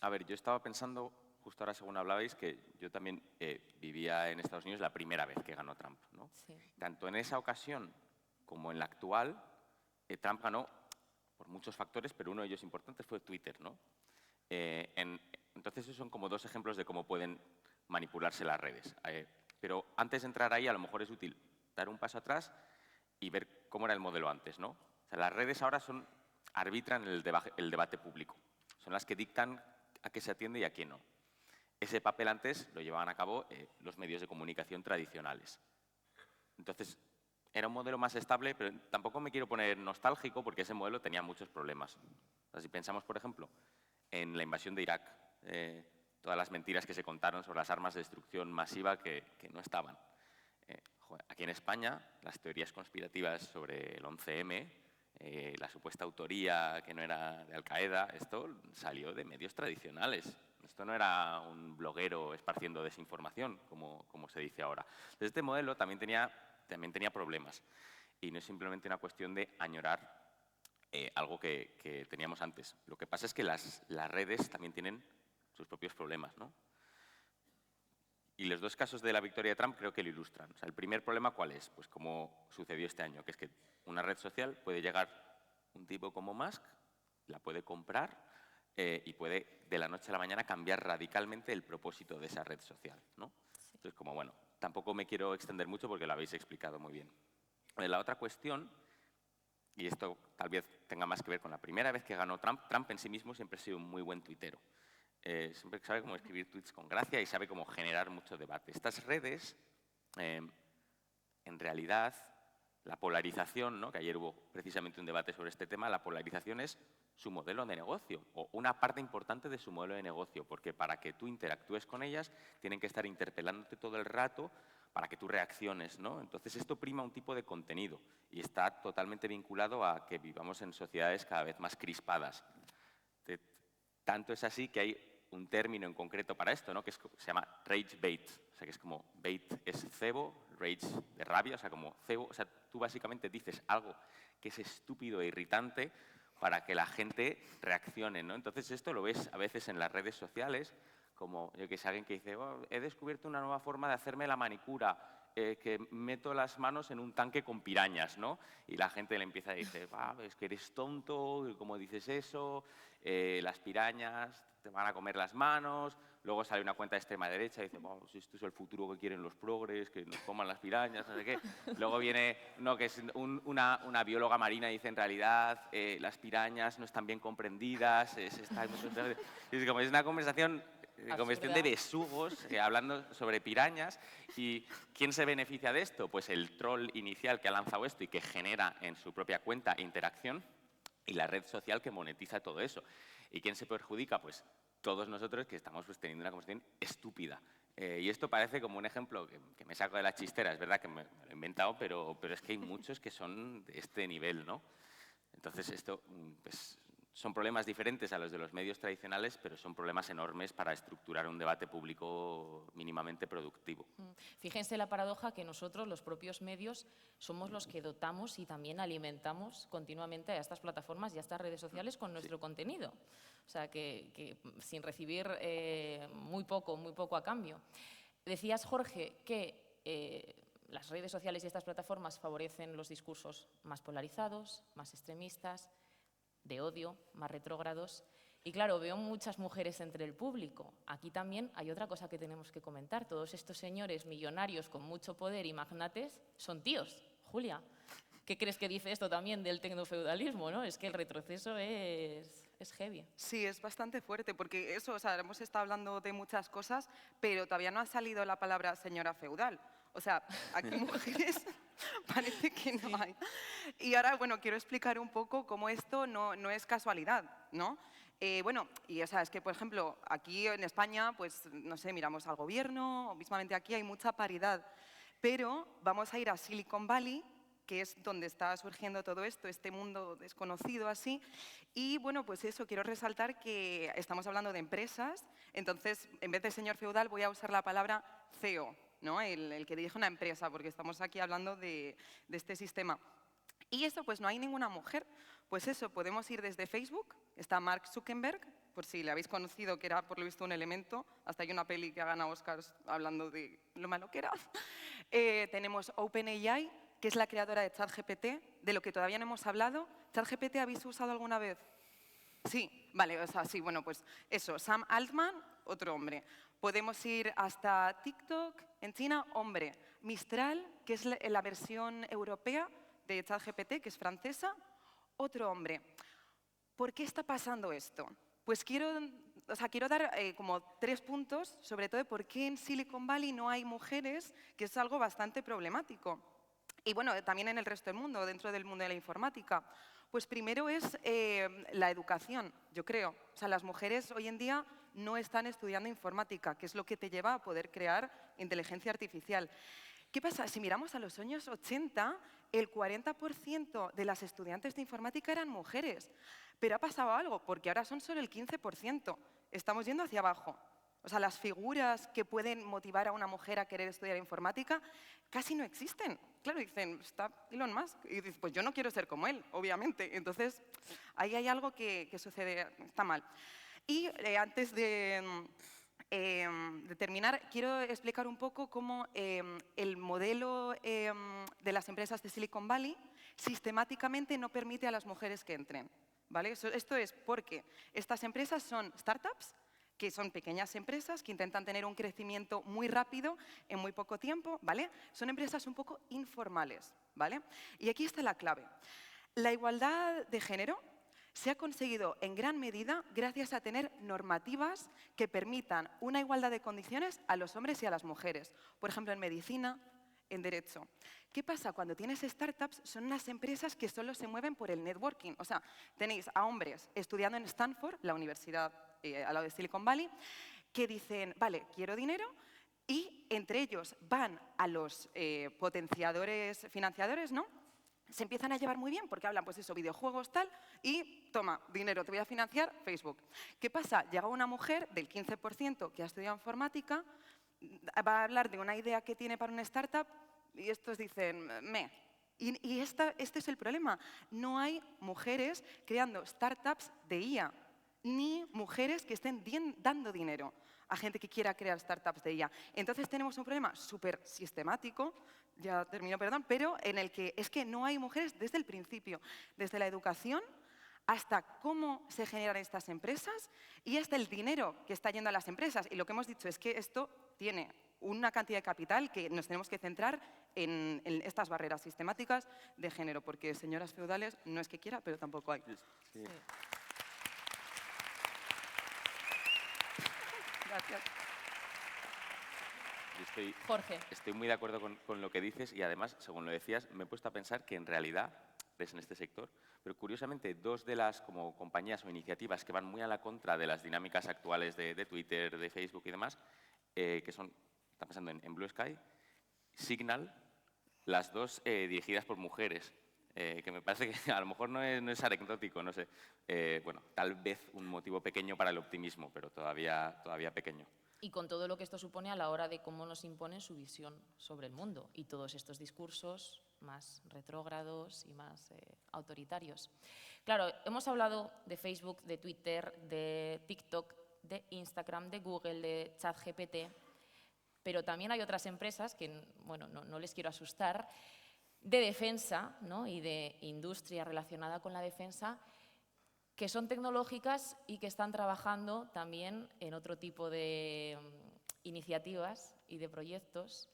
a ver, yo estaba pensando, justo ahora según hablabais, que yo también vivía en Estados Unidos la primera vez que ganó Trump, ¿no? Sí. Tanto en esa ocasión como en la actual, Trump ganó por muchos factores, pero uno de ellos importantes fue Twitter, ¿no? Entonces, esos son como dos ejemplos de cómo pueden manipularse las redes. Pero antes de entrar ahí, a lo mejor es útil dar un paso atrás y ver cómo era el modelo antes, ¿no? O sea, las redes ahora arbitran el debate público. Son las que dictan a qué se atiende y a qué no. Ese papel antes lo llevaban a cabo los medios de comunicación tradicionales. Entonces, era un modelo más estable, pero tampoco me quiero poner nostálgico porque ese modelo tenía muchos problemas. O sea, si pensamos, por ejemplo, en la invasión de Irak, todas las mentiras que se contaron sobre las armas de destrucción masiva que no estaban. Aquí en España, las teorías conspirativas sobre el 11M, la supuesta autoría que no era de Al-Qaeda, esto salió de medios tradicionales. Esto no era un bloguero esparciendo desinformación, como se dice ahora. Entonces, este modelo también tenía problemas. Y no es simplemente una cuestión de añorar algo que teníamos antes. Lo que pasa es que las redes también tienen sus propios problemas, ¿no? Y los dos casos de la victoria de Trump creo que lo ilustran. O sea, el primer problema, ¿cuál es? Pues como sucedió este año, que es que una red social puede llegar un tipo como Musk, la puede comprar y puede de la noche a la mañana cambiar radicalmente el propósito de esa red social, ¿no? Entonces, como bueno, tampoco me quiero extender mucho porque lo habéis explicado muy bien. La otra cuestión, y esto tal vez tenga más que ver con la primera vez que ganó Trump, Trump en sí mismo siempre ha sido un muy buen tuitero. Siempre sabe cómo escribir tweets con gracia y sabe cómo generar mucho debate. Estas redes, en realidad, la polarización, ¿no? Que ayer hubo precisamente un debate sobre este tema, la polarización es su modelo de negocio o una parte importante de su modelo de negocio, porque para que tú interactúes con ellas tienen que estar interpelándote todo el rato para que tú reacciones, ¿no? Entonces esto prima un tipo de contenido y está totalmente vinculado a que vivamos en sociedades cada vez más crispadas. Tanto es así que hay un término en concreto para esto, ¿no? Que se llama rage bait, o sea, que es como bait es cebo, rage de rabia, o sea, como cebo, o sea, tú básicamente dices algo que es estúpido e irritante para que la gente reaccione, ¿no? Entonces esto lo ves a veces en las redes sociales, como yo que sé, alguien que dice, oh, he descubierto una nueva forma de hacerme la manicura, que meto las manos en un tanque con pirañas, ¿no? Y la gente le empieza a decir, es que eres tonto, ¿cómo dices eso? Las pirañas te van a comer las manos. Luego sale una cuenta de extrema derecha y dice, pues esto es el futuro que quieren los progres, que nos coman las pirañas, no sé qué. Luego viene uno que es una bióloga marina y dice, en realidad, las pirañas no están bien comprendidas. Es una conversación de besugos hablando sobre pirañas. ¿Y quién se beneficia de esto? Pues el troll inicial que ha lanzado esto y que genera en su propia cuenta interacción y la red social que monetiza todo eso. ¿Y quién se perjudica? Pues todos nosotros que estamos teniendo una conversación estúpida. Y esto parece como un ejemplo que me saco de la chistera. Es verdad que me lo he inventado, pero es que hay muchos que son de este nivel, ¿no? Entonces esto pues, son problemas diferentes a los de los medios tradicionales, pero son problemas enormes para estructurar un debate público mínimamente productivo. Fíjense la paradoja que nosotros, los propios medios, somos los que dotamos y también alimentamos continuamente a estas plataformas y a estas redes sociales con nuestro contenido. O sea, que sin recibir muy poco a cambio. Decías, Jorge, que las redes sociales y estas plataformas favorecen los discursos más polarizados, más extremistas, de odio, más retrógrados. Y claro, veo muchas mujeres entre el público. Aquí también hay otra cosa que tenemos que comentar. Todos estos señores millonarios con mucho poder y magnates son tíos. Julia, ¿qué crees que dice esto también del tecnofeudalismo, no? Es que el retroceso es heavy. Sí, es bastante fuerte, porque eso, o sea, hemos estado hablando de muchas cosas, pero todavía no ha salido la palabra señora feudal. O sea, aquí mujeres parece que no hay. Y ahora, bueno, quiero explicar un poco cómo esto no es casualidad, ¿no? Bueno, y o sea, es que, por ejemplo, aquí en España, pues, no sé, miramos al gobierno, mismamente aquí hay mucha paridad, pero vamos a ir a Silicon Valley, que es donde está surgiendo todo esto, este mundo desconocido así. Y bueno, pues eso, quiero resaltar que estamos hablando de empresas, entonces en vez de señor feudal voy a usar la palabra CEO, ¿no? El que dirige una empresa, porque estamos aquí hablando de este sistema. Y eso, pues no hay ninguna mujer. Pues eso, podemos ir desde Facebook, está Mark Zuckerberg, por si le habéis conocido, que era por lo visto un elemento, hasta hay una peli que ha ganado Oscars hablando de lo malo que era. Tenemos OpenAI, que es la creadora de ChatGPT, de lo que todavía no hemos hablado. ¿ChatGPT habéis usado alguna vez? Sí, vale, o sea, sí, bueno, pues eso, Sam Altman, otro hombre. Podemos ir hasta TikTok, en China, hombre. Mistral, que es la versión europea de ChatGPT, que es francesa, otro hombre. ¿Por qué está pasando esto? Pues quiero dar como 3 puntos, sobre todo de por qué en Silicon Valley no hay mujeres, que es algo bastante problemático. Y bueno, también en el resto del mundo, dentro del mundo de la informática. Pues primero es la educación, yo creo. O sea, las mujeres hoy en día no están estudiando informática, que es lo que te lleva a poder crear inteligencia artificial. ¿Qué pasa? Si miramos a los años 80, el 40% de las estudiantes de informática eran mujeres. Pero ha pasado algo, porque ahora son solo el 15%. Estamos yendo hacia abajo. O sea, las figuras que pueden motivar a una mujer a querer estudiar informática casi no existen. Claro, dicen, está Elon Musk. Y dices, pues yo no quiero ser como él, obviamente. Entonces, ahí hay algo que sucede, está mal. Y antes de terminar, quiero explicar un poco cómo el modelo de las empresas de Silicon Valley sistemáticamente no permite a las mujeres que entren, ¿vale? Esto es porque estas empresas son startups, que son pequeñas empresas que intentan tener un crecimiento muy rápido en muy poco tiempo, ¿vale? Son empresas un poco informales, ¿vale? Y aquí está la clave. La igualdad de género se ha conseguido en gran medida gracias a tener normativas que permitan una igualdad de condiciones a los hombres y a las mujeres. Por ejemplo, en medicina, en derecho. ¿Qué pasa? Cuando tienes startups, son unas empresas que solo se mueven por el networking. O sea, tenéis a hombres estudiando en Stanford, la universidad al lado de Silicon Valley, que dicen, vale, quiero dinero, y entre ellos van a los potenciadores, financiadores, ¿no? Se empiezan a llevar muy bien porque hablan, pues eso, videojuegos, tal, y toma, dinero, te voy a financiar, Facebook. ¿Qué pasa? Llega una mujer del 15% que ha estudiado informática, va a hablar de una idea que tiene para una startup y estos dicen, me. Y este es el problema. No hay mujeres creando startups de IA, ni mujeres que estén dando dinero a gente que quiera crear startups de IA. Entonces tenemos un problema súper sistemático, ya termino, perdón, pero en el que es que no hay mujeres desde el principio, desde la educación hasta cómo se generan estas empresas y hasta el dinero que está yendo a las empresas. Y lo que hemos dicho es que esto tiene una cantidad de capital que nos tenemos que centrar en estas barreras sistemáticas de género, porque señoras feudales no es que quiera, pero tampoco hay. Sí. Gracias. Yo Jorge. estoy muy de acuerdo con lo que dices y además, según lo decías, me he puesto a pensar que en realidad es en este sector, pero curiosamente 2 de las como compañías o iniciativas que van muy a la contra de las dinámicas actuales de Twitter, de Facebook y demás, que están pensando en Blue Sky, Signal, las 2 dirigidas por mujeres. Que me parece que a lo mejor no es anecdótico, no sé. Bueno, tal vez un motivo pequeño para el optimismo, pero todavía pequeño. Y con todo lo que esto supone a la hora de cómo nos imponen su visión sobre el mundo y todos estos discursos más retrógrados y más autoritarios. Claro, hemos hablado de Facebook, de Twitter, de TikTok, de Instagram, de Google, de ChatGPT, pero también hay otras empresas que, bueno, no les quiero asustar, de defensa, ¿no? Y de industria relacionada con la defensa que son tecnológicas y que están trabajando también en otro tipo de iniciativas y de proyectos.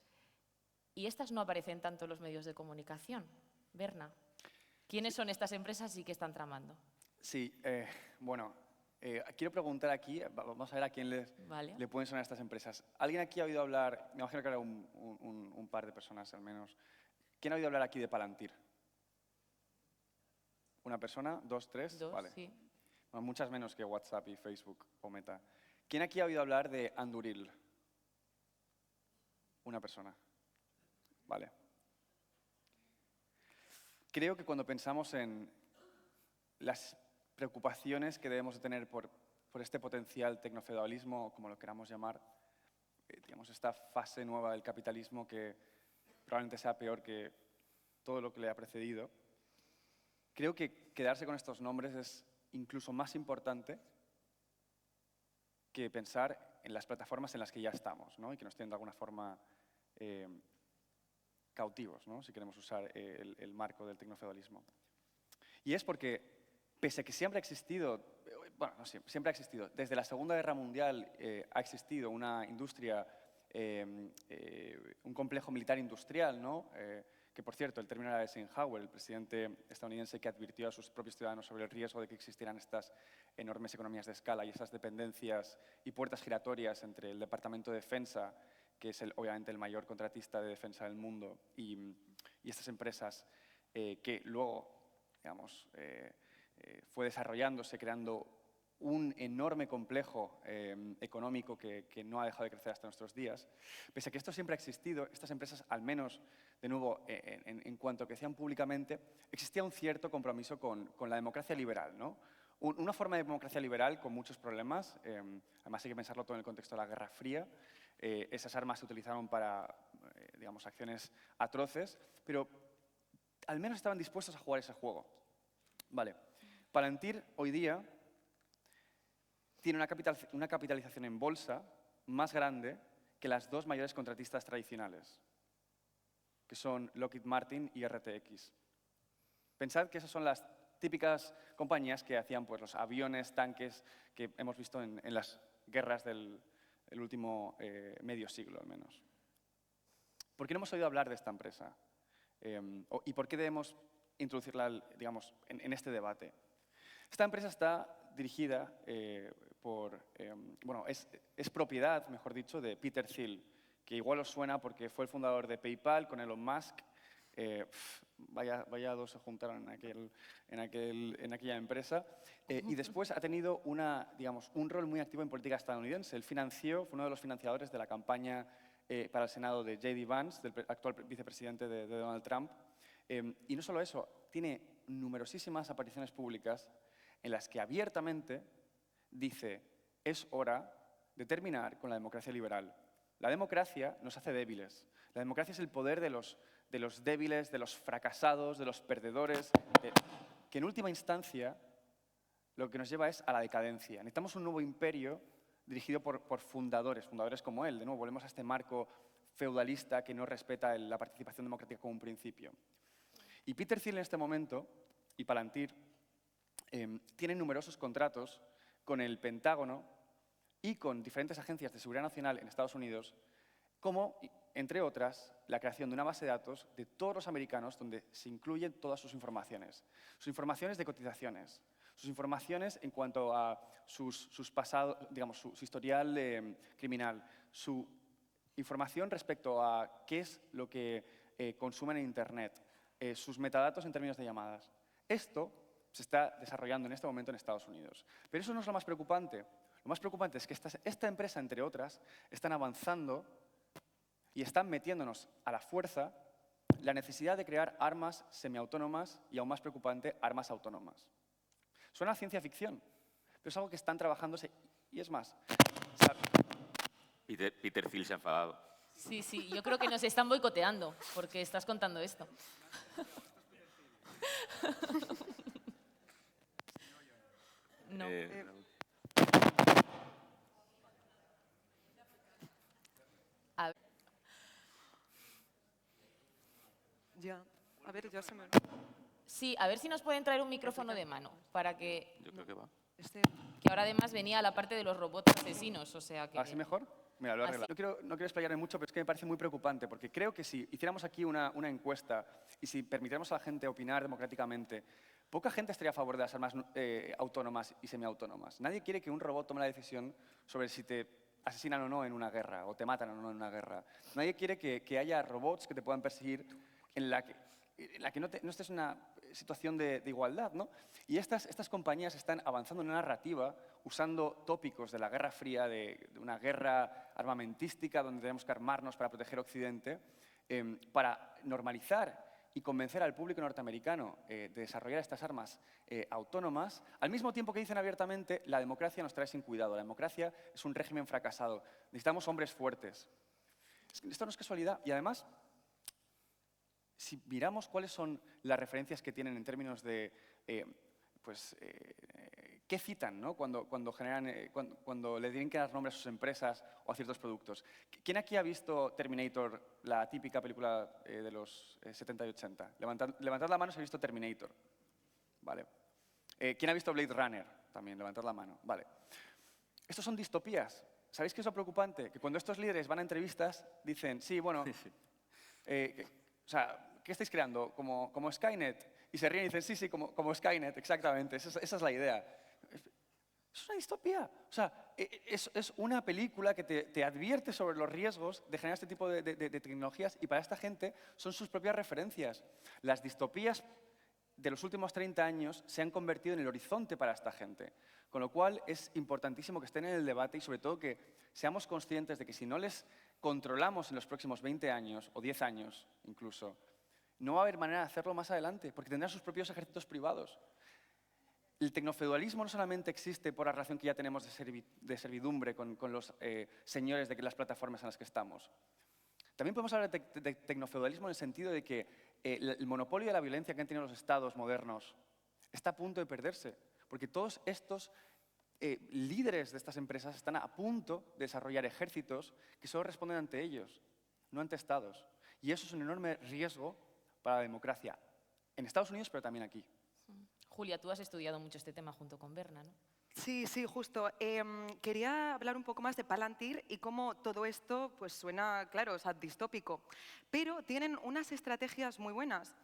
Y estas no aparecen tanto en los medios de comunicación. Berna, ¿quiénes son estas empresas y qué están tramando? Sí, bueno, quiero preguntar aquí, vamos a ver a quién Vale. le pueden sonar estas empresas. ¿Alguien aquí ha oído hablar, me imagino que habrá un par de personas al menos, ¿quién ha oído hablar aquí de Palantir? ¿Una persona? ¿Dos? ¿Tres? Dos, Vale. sí. Bueno, muchas menos que WhatsApp y Facebook o Meta. ¿Quién aquí ha oído hablar de Anduril? Una persona. Vale. Creo que cuando pensamos en las preocupaciones que debemos de tener por este potencial tecnofeudalismo, o como lo queramos llamar, digamos, esta fase nueva del capitalismo que probablemente sea peor que todo lo que le ha precedido, creo que quedarse con estos nombres es incluso más importante que pensar en las plataformas en las que ya estamos, ¿no? Y que nos tienen de alguna forma cautivos, ¿no? Si queremos usar el marco del tecnofeudalismo. Y es porque, pese a que siempre ha existido, bueno, no siempre ha existido, desde la Segunda Guerra Mundial ha existido una industria, un complejo militar industrial, ¿no? Que, por cierto, el término era de Eisenhower, el presidente estadounidense que advirtió a sus propios ciudadanos sobre el riesgo de que existieran estas enormes economías de escala y esas dependencias y puertas giratorias entre el Departamento de Defensa, que es obviamente el mayor contratista de defensa del mundo, y estas empresas que luego, digamos, fue desarrollándose, creando un enorme complejo económico que no ha dejado de crecer hasta nuestros días. Pese a que esto siempre ha existido, estas empresas, al menos, de nuevo, en cuanto a que decían públicamente, existía un cierto compromiso con la democracia liberal, ¿no? Una forma de democracia liberal con muchos problemas, además hay que pensarlo todo en el contexto de la Guerra Fría. Esas armas se utilizaron para, digamos, acciones atroces, pero al menos estaban dispuestos a jugar ese juego. Vale. Palantir hoy día tiene una capitalización en bolsa más grande que las dos mayores contratistas tradicionales, que son Lockheed Martin y RTX. Pensad que esas son las típicas compañías que hacían pues, los aviones, tanques que hemos visto en las guerras del último medio siglo, al menos. ¿Por qué no hemos oído hablar de esta empresa? ¿Y por qué debemos introducirla, digamos, en este debate? Esta empresa está dirigida bueno, es propiedad, mejor dicho, de Peter Thiel, que igual os suena porque fue el fundador de PayPal con Elon Musk. Vaya dos se juntaron en aquella empresa. Y después ha tenido un rol muy activo en política estadounidense. Él fue uno de los financiadores de la campaña para el Senado de J.D. Vance, del actual vicepresidente de Donald Trump. Y no solo eso, tiene numerosísimas apariciones públicas en las que abiertamente dice: es hora de terminar con la democracia liberal. La democracia nos hace débiles. La democracia es el poder de los débiles, de los fracasados, de los perdedores, que en última instancia lo que nos lleva es a la decadencia. Necesitamos un nuevo imperio dirigido por fundadores como él. De nuevo, volvemos a este marco feudalista que no respeta la participación democrática como un principio. Y Peter Thiel en este momento, y Palantir, tienen numerosos contratos con el Pentágono y con diferentes agencias de seguridad nacional en Estados Unidos, como, entre otras, la creación de una base de datos de todos los americanos donde se incluyen todas sus informaciones de cotizaciones, sus informaciones en cuanto a sus pasados, digamos, su historial criminal, su información respecto a qué es lo que consumen en Internet, sus metadatos en términos de llamadas. Esto se está desarrollando en este momento en Estados Unidos. Pero eso no es lo más preocupante. Lo más preocupante es que esta empresa, entre otras, están avanzando y están metiéndonos a la fuerza la necesidad de crear armas semiautónomas y, aún más preocupante, armas autónomas. Suena a ciencia ficción, pero es algo que están trabajándose. Y es más, Peter Thiel se ha enfadado. Sí, yo creo que nos están boicoteando porque estás contando esto. No. A ver. Ya, a ver, ya se me... Sí, a ver si nos pueden traer un micrófono de mano, para que... Yo creo que va. Que ahora además venía la parte de los robots asesinos, o sea que... ¿Así mejor? Mira, lo he arreglado. No quiero explayarme mucho, pero es que me parece muy preocupante, porque creo que si hiciéramos aquí una encuesta y si permitiéramos a la gente opinar democráticamente, poca gente estaría a favor de las armas autónomas y semiautónomas. Nadie quiere que un robot tome la decisión sobre si te asesinan o no en una guerra, o te matan o no en una guerra. Nadie quiere que haya robots que te puedan perseguir en la que no estés en una situación de igualdad, ¿no? Y estas compañías están avanzando en una narrativa usando tópicos de la Guerra Fría, de una guerra armamentística donde tenemos que armarnos para proteger Occidente, para normalizar y convencer al público norteamericano de desarrollar estas armas autónomas, al mismo tiempo que dicen abiertamente la democracia nos trae sin cuidado, la democracia es un régimen fracasado, necesitamos hombres fuertes. Esto no es casualidad y además, si miramos cuáles son las referencias que tienen en términos de qué citan, ¿no? cuando le tienen que dar nombre a sus empresas o a ciertos productos. ¿Quién aquí ha visto Terminator, la típica película de los 70 y 80? Levantad la mano si ha visto Terminator. Vale. ¿Quién ha visto Blade Runner? También, levantad la mano. Vale. Estos son distopías. ¿Sabéis qué es lo preocupante? Que cuando estos líderes van a entrevistas, dicen, sí, bueno, o sea, ¿qué estáis creando? ¿Como Skynet? Y se ríen y dicen, sí, como Skynet, exactamente, esa es la idea. Es una distopía. O sea, es una película que te advierte sobre los riesgos de generar este tipo de tecnologías y para esta gente son sus propias referencias. Las distopías de los últimos 30 años se han convertido en el horizonte para esta gente. Con lo cual es importantísimo que estén en el debate y sobre todo que seamos conscientes de que si no les controlamos en los próximos 20 años o 10 años incluso, no va a haber manera de hacerlo más adelante porque tendrán sus propios ejércitos privados. El tecnofeudalismo no solamente existe por la relación que ya tenemos de servidumbre con los señores de las plataformas en las que estamos. También podemos hablar de tecnofeudalismo en el sentido de que el monopolio de la violencia que han tenido los estados modernos está a punto de perderse, porque todos estos líderes de estas empresas están a punto de desarrollar ejércitos que solo responden ante ellos, no ante estados. Y eso es un enorme riesgo para la democracia, en Estados Unidos, pero también aquí. Julia, tú has estudiado mucho este tema junto con Berna, ¿no? Sí, justo. Quería hablar un poco más de Palantir y cómo todo esto pues, suena, claro, o sea, distópico. Pero tienen unas estrategias muy buenas,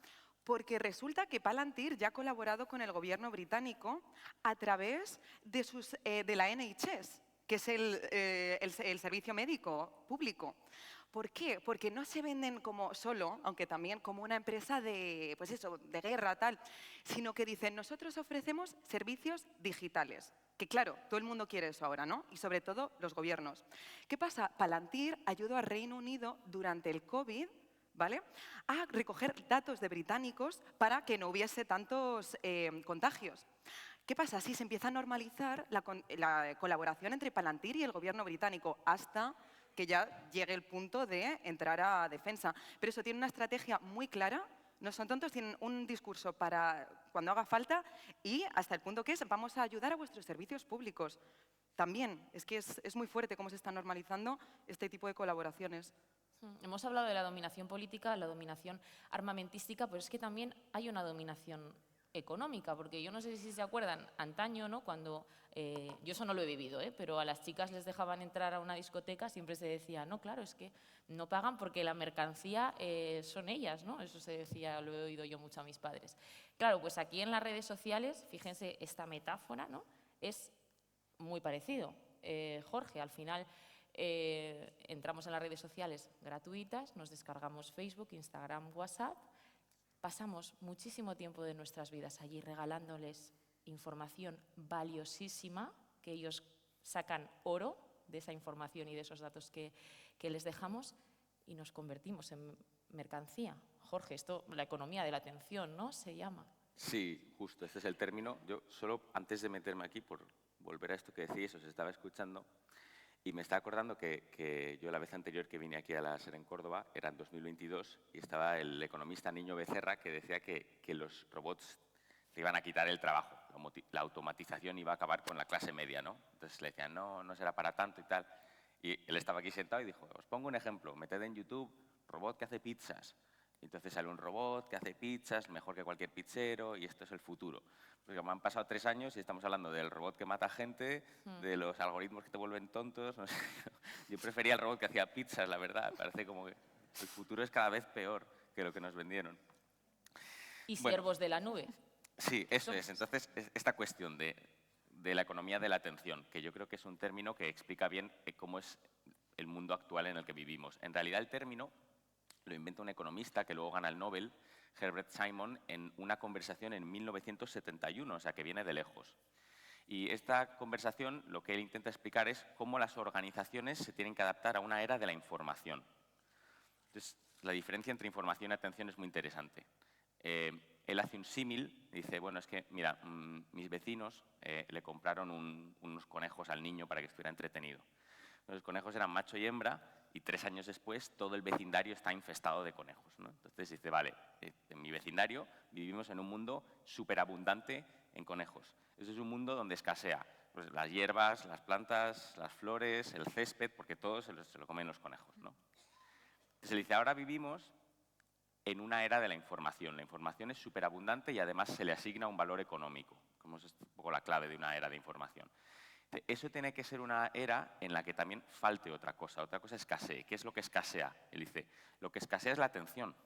porque resulta que Palantir ya ha colaborado con el gobierno británico a través de la NHS, que es el servicio médico público. ¿Por qué? Porque no se venden como solo, aunque también como una empresa de, pues eso, de guerra, tal, sino que dicen, nosotros ofrecemos servicios digitales. Que claro, todo el mundo quiere eso ahora, ¿no? Y sobre todo los gobiernos. ¿Qué pasa? Palantir ayudó al Reino Unido durante el COVID, ¿vale?, a recoger datos de británicos para que no hubiese tantos contagios. ¿Qué pasa? Sí, se empieza a normalizar la colaboración entre Palantir y el gobierno británico hasta que ya llegue el punto de entrar a defensa. Pero eso tiene una estrategia muy clara, no son tontos, tienen un discurso para cuando haga falta y hasta el punto que es, vamos a ayudar a vuestros servicios públicos. También, es que es muy fuerte cómo se está normalizando este tipo de colaboraciones. Hemos hablado de la dominación política, la dominación armamentística, pero es que también hay una dominación económica, porque yo no sé si se acuerdan, antaño, ¿no?, cuando, yo eso no lo he vivido, pero a las chicas les dejaban entrar a una discoteca, siempre se decía, no, claro, es que no pagan porque la mercancía son ellas, ¿no? Eso se decía, lo he oído yo mucho a mis padres. Claro, pues aquí en las redes sociales, fíjense, esta metáfora, ¿no?, es muy parecido. Jorge, al final entramos en las redes sociales gratuitas, nos descargamos Facebook, Instagram, WhatsApp, pasamos muchísimo tiempo de nuestras vidas allí regalándoles información valiosísima, que ellos sacan oro de esa información y de esos datos que les dejamos y nos convertimos en mercancía. Jorge, esto, la economía de la atención, ¿no?, se llama. Sí, justo, este es el término. Yo solo, antes de meterme aquí, por volver a esto que decís, os estaba escuchando y me estaba acordando que yo la vez anterior que vine aquí a la SER en Córdoba era en 2022 y estaba el economista Niño Becerra que decía que los robots te iban a quitar el trabajo, la automatización iba a acabar con la clase media, ¿no? Entonces le decían, no será para tanto y tal. Y él estaba aquí sentado y dijo, os pongo un ejemplo, meted en YouTube robot que hace pizzas. Entonces sale un robot que hace pizzas mejor que cualquier pizzero y esto es el futuro. Porque como han pasado 3 años y estamos hablando del robot que mata gente, de los algoritmos que te vuelven tontos. No sé. Yo prefería el robot que hacía pizzas, la verdad. Parece como que el futuro es cada vez peor que lo que nos vendieron. Y Bueno, siervos de la nube. Sí, eso es. Entonces, esta cuestión de la economía de la atención, que yo creo que es un término que explica bien cómo es el mundo actual en el que vivimos. En realidad, el término lo inventa un economista que luego gana el Nobel, Herbert Simon, en una conversación en 1971, o sea, que viene de lejos. Y esta conversación lo que él intenta explicar es cómo las organizaciones se tienen que adaptar a una era de la información. Entonces, la diferencia entre información y atención es muy interesante. Él hace un símil, dice, bueno, es que, mira, mis vecinos le compraron unos conejos al niño para que estuviera entretenido. Los conejos eran macho y hembra y 3 años después todo el vecindario está infestado de conejos, ¿no? Entonces dice, vale, en mi vecindario vivimos en un mundo superabundante en conejos. Eso es un mundo donde escasea pues, las hierbas, las plantas, las flores, el césped, porque todo se lo comen los conejos, ¿no? Entonces dice, ahora vivimos en una era de la información. La información es superabundante y además se le asigna un valor económico, como es un poco la clave de una era de información. Eso tiene que ser una era en la que también falte otra cosa escasee. ¿Qué es lo que escasea? Él dice, lo que escasea es la atención.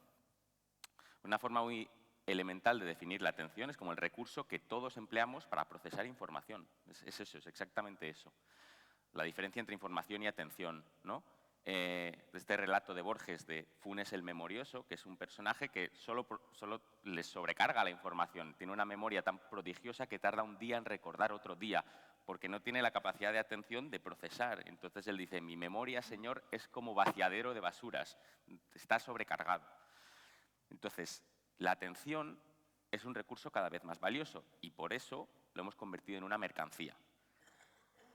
Una forma muy elemental de definir la atención es como el recurso que todos empleamos para procesar información. Es eso, es exactamente eso. La diferencia entre información y atención, ¿no? Este relato de Borges de Funes el Memorioso, que es un personaje que solo le sobrecarga la información, tiene una memoria tan prodigiosa que tarda un día en recordar otro día, porque no tiene la capacidad de atención de procesar. Entonces él dice, mi memoria, Señor, es como vaciadero de basuras, está sobrecargado. Entonces, la atención es un recurso cada vez más valioso y por eso lo hemos convertido en una mercancía.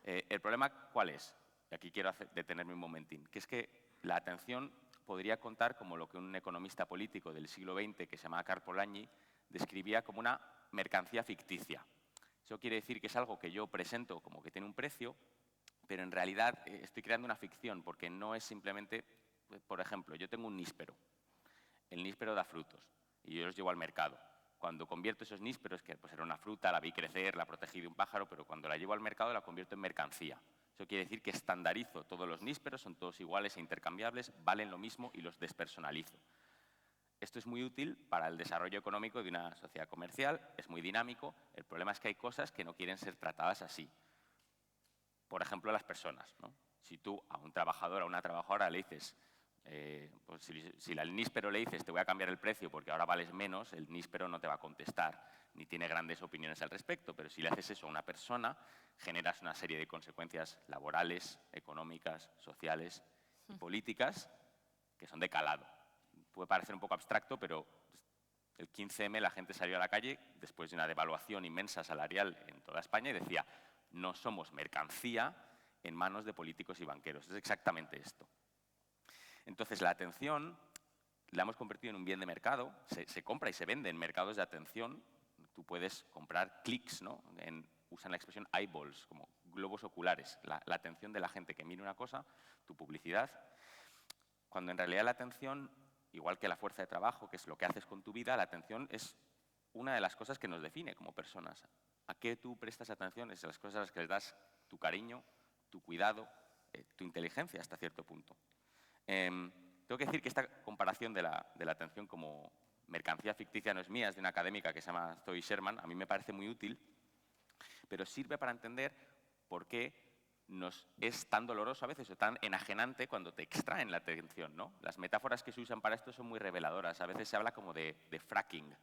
¿El problema cuál es? Y aquí quiero detenerme un momentín, que es que la atención podría contar como lo que un economista político del siglo XX, que se llamaba Karl Polanyi, describía como una mercancía ficticia. Eso quiere decir que es algo que yo presento como que tiene un precio, pero en realidad estoy creando una ficción, porque no es simplemente, por ejemplo, yo tengo un níspero. El níspero da frutos y yo los llevo al mercado. Cuando convierto esos nísperos, que pues era una fruta, la vi crecer, la protegí de un pájaro, pero cuando la llevo al mercado la convierto en mercancía. Eso quiere decir que estandarizo todos los nísperos, son todos iguales e intercambiables, valen lo mismo y los despersonalizo. Esto es muy útil para el desarrollo económico de una sociedad comercial, es muy dinámico. El problema es que hay cosas que no quieren ser tratadas así. Por ejemplo, las personas, ¿no? Si tú a un trabajador o a una trabajadora le dices, pues si al níspero le dices te voy a cambiar el precio porque ahora vales menos, el níspero no te va a contestar, ni tiene grandes opiniones al respecto, pero si le haces eso a una persona, generas una serie de consecuencias laborales, económicas, sociales y políticas que son de calado. Puede parecer un poco abstracto, pero el 15M la gente salió a la calle después de una devaluación inmensa salarial en toda España y decía, no somos mercancía en manos de políticos y banqueros. Es exactamente esto. Entonces, la atención la hemos convertido en un bien de mercado, se compra y se vende en mercados de atención. Tú puedes comprar clics, ¿no? Usan la expresión eyeballs, como globos oculares, la atención de la gente que mira una cosa, tu publicidad, cuando en realidad la atención, igual que la fuerza de trabajo, que es lo que haces con tu vida, la atención es una de las cosas que nos define como personas. ¿A qué tú prestas atención? Es a las cosas a las que les das tu cariño, tu cuidado, tu inteligencia hasta cierto punto. Tengo que decir que esta comparación de la atención como mercancía ficticia no es mía, es de una académica que se llama Zoe Sherman. A mí me parece muy útil, pero sirve para entender por qué nos es tan doloroso a veces o tan enajenante cuando te extraen la atención, ¿no? Las metáforas que se usan para esto son muy reveladoras. A veces se habla como de fracking,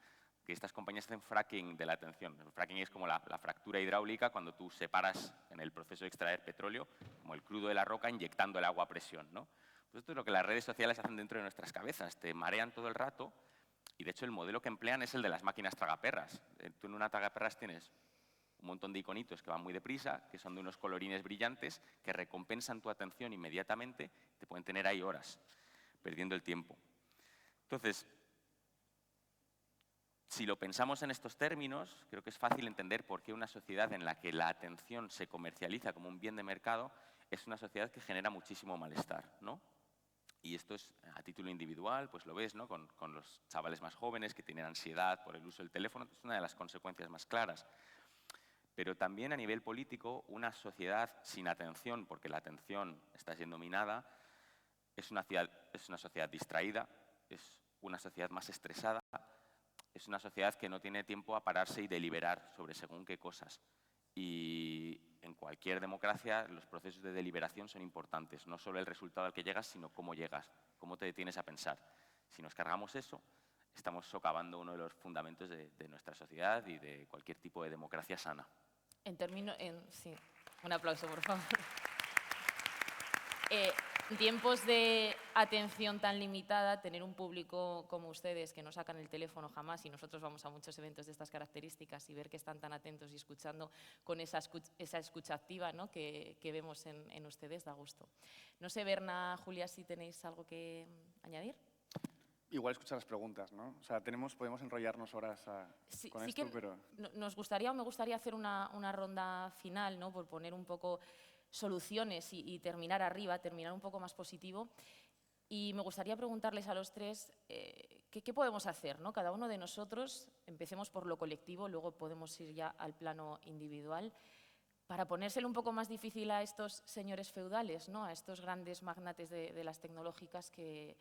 que estas compañías hacen fracking de la atención. El fracking es como la fractura hidráulica cuando tú separas en el proceso de extraer petróleo, como el crudo de la roca, inyectando el agua a presión, ¿no? Pues esto es lo que las redes sociales hacen dentro de nuestras cabezas, te marean todo el rato y de hecho el modelo que emplean es el de las máquinas tragaperras. Tú en una tragaperras tienes un montón de iconitos que van muy deprisa, que son de unos colorines brillantes, que recompensan tu atención inmediatamente, te pueden tener ahí horas, perdiendo el tiempo. Entonces, si lo pensamos en estos términos, creo que es fácil entender por qué una sociedad en la que la atención se comercializa como un bien de mercado es una sociedad que genera muchísimo malestar, ¿no? Y esto es a título individual, pues lo ves, ¿no? Con los chavales más jóvenes que tienen ansiedad por el uso del teléfono, es una de las consecuencias más claras. Pero también a nivel político, una sociedad sin atención, porque la atención está siendo minada, es una sociedad distraída, es una sociedad más estresada, es una sociedad que no tiene tiempo a pararse y deliberar sobre según qué cosas. Y en cualquier democracia los procesos de deliberación son importantes, no solo el resultado al que llegas, sino cómo llegas, cómo te detienes a pensar. Si nos cargamos eso, estamos socavando uno de los fundamentos de nuestra sociedad y de cualquier tipo de democracia sana. Sí, un aplauso, por favor. En tiempos de atención tan limitada, tener un público como ustedes que no sacan el teléfono jamás, y nosotros vamos a muchos eventos de estas características, y ver que están tan atentos y escuchando con esa escucha activa, ¿no?, que vemos en ustedes, da gusto. No sé, Berna, Julia, si tenéis algo que añadir. Igual escuchar las preguntas, ¿no? O sea, podemos enrollarnos horas con Sí esto, que pero... me gustaría hacer una ronda final, ¿no?, por poner un poco soluciones y terminar arriba, terminar un poco más positivo. Y me gustaría preguntarles a los tres qué podemos hacer, ¿no? Cada uno de nosotros, empecemos por lo colectivo, luego podemos ir ya al plano individual, para ponérselo un poco más difícil a estos señores feudales, ¿no?, a estos grandes magnates de las tecnológicas que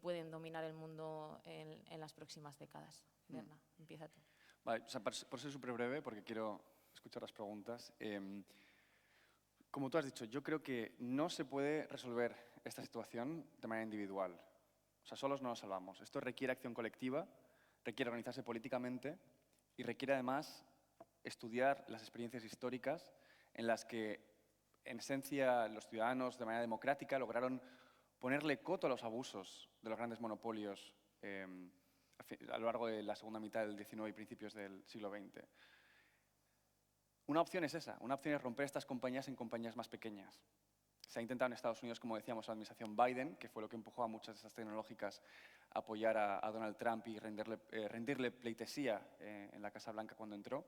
pueden dominar el mundo en las próximas décadas. Berna, empieza tú. Vale, o sea, por ser súper breve, porque quiero escuchar las preguntas. Como tú has dicho, yo creo que no se puede resolver esta situación de manera individual. O sea, solos no nos salvamos. Esto requiere acción colectiva, requiere organizarse políticamente y requiere además estudiar las experiencias históricas en las que, en esencia, los ciudadanos de manera democrática lograron ponerle coto a los abusos de los grandes monopolios a lo largo de la segunda mitad del XIX y principios del siglo XX. Una opción es esa, una opción es romper estas compañías en compañías más pequeñas. Se ha intentado en Estados Unidos, como decíamos, la administración Biden, que fue lo que empujó a muchas de esas tecnológicas a apoyar a Donald Trump y rendirle pleitesía en la Casa Blanca cuando entró.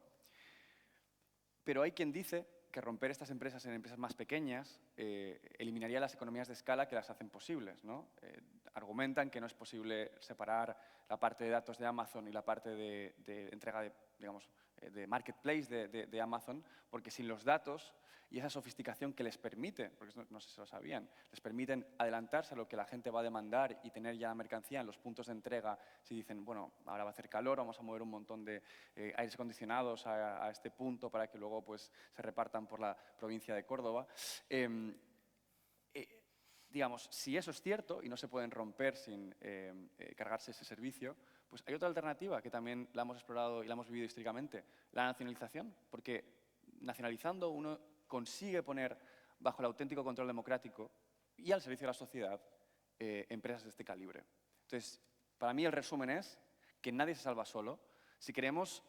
Pero hay quien dice que romper estas empresas en empresas más pequeñas eliminaría las economías de escala que las hacen posibles, ¿no? Argumentan que no es posible separar la parte de datos de Amazon y la parte de entrega de marketplace de Amazon, porque sin los datos y esa sofisticación que les permite, porque no sé si lo sabían, les permiten adelantarse a lo que la gente va a demandar y tener ya la mercancía en los puntos de entrega. Si dicen, bueno, ahora va a hacer calor, vamos a mover un montón de aires acondicionados a este punto para que luego pues, se repartan por la provincia de Córdoba. Digamos, si eso es cierto y no se pueden romper sin cargarse ese servicio, pues hay otra alternativa que también la hemos explorado y la hemos vivido históricamente, la nacionalización, porque nacionalizando uno consigue poner bajo el auténtico control democrático y al servicio de la sociedad empresas de este calibre. Entonces, para mí el resumen es que nadie se salva solo. Si queremos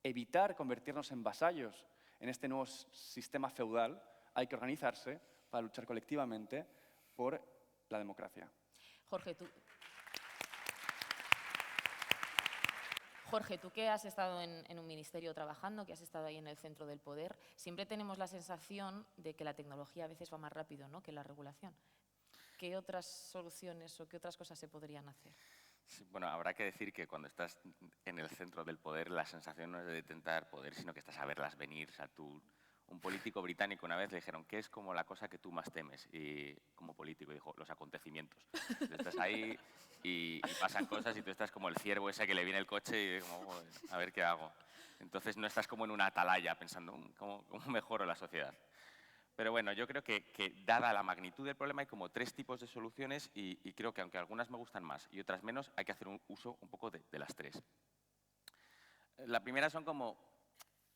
evitar convertirnos en vasallos en este nuevo sistema feudal, hay que organizarse para luchar colectivamente por la democracia. Jorge, tú que has estado en un ministerio trabajando, que has estado ahí en el centro del poder, siempre tenemos la sensación de que la tecnología a veces va más rápido, ¿no?, que la regulación. ¿Qué otras soluciones o qué otras cosas se podrían hacer? Sí, bueno, habrá que decir que cuando estás en el centro del poder, la sensación no es de detentar poder, sino que estás a verlas venir. O sea, un político británico una vez le dijeron, ¿qué es como la cosa que tú más temes? Y como político dijo, los acontecimientos. Tú estás ahí y pasan cosas y tú estás como el ciervo ese que le viene el coche y como, a ver qué hago. Entonces no estás como en una atalaya pensando, ¿cómo mejoro la sociedad? Pero bueno, yo creo que dada la magnitud del problema hay como tres tipos de soluciones y creo que aunque algunas me gustan más y otras menos, hay que hacer un uso un poco de las tres. La primera son como,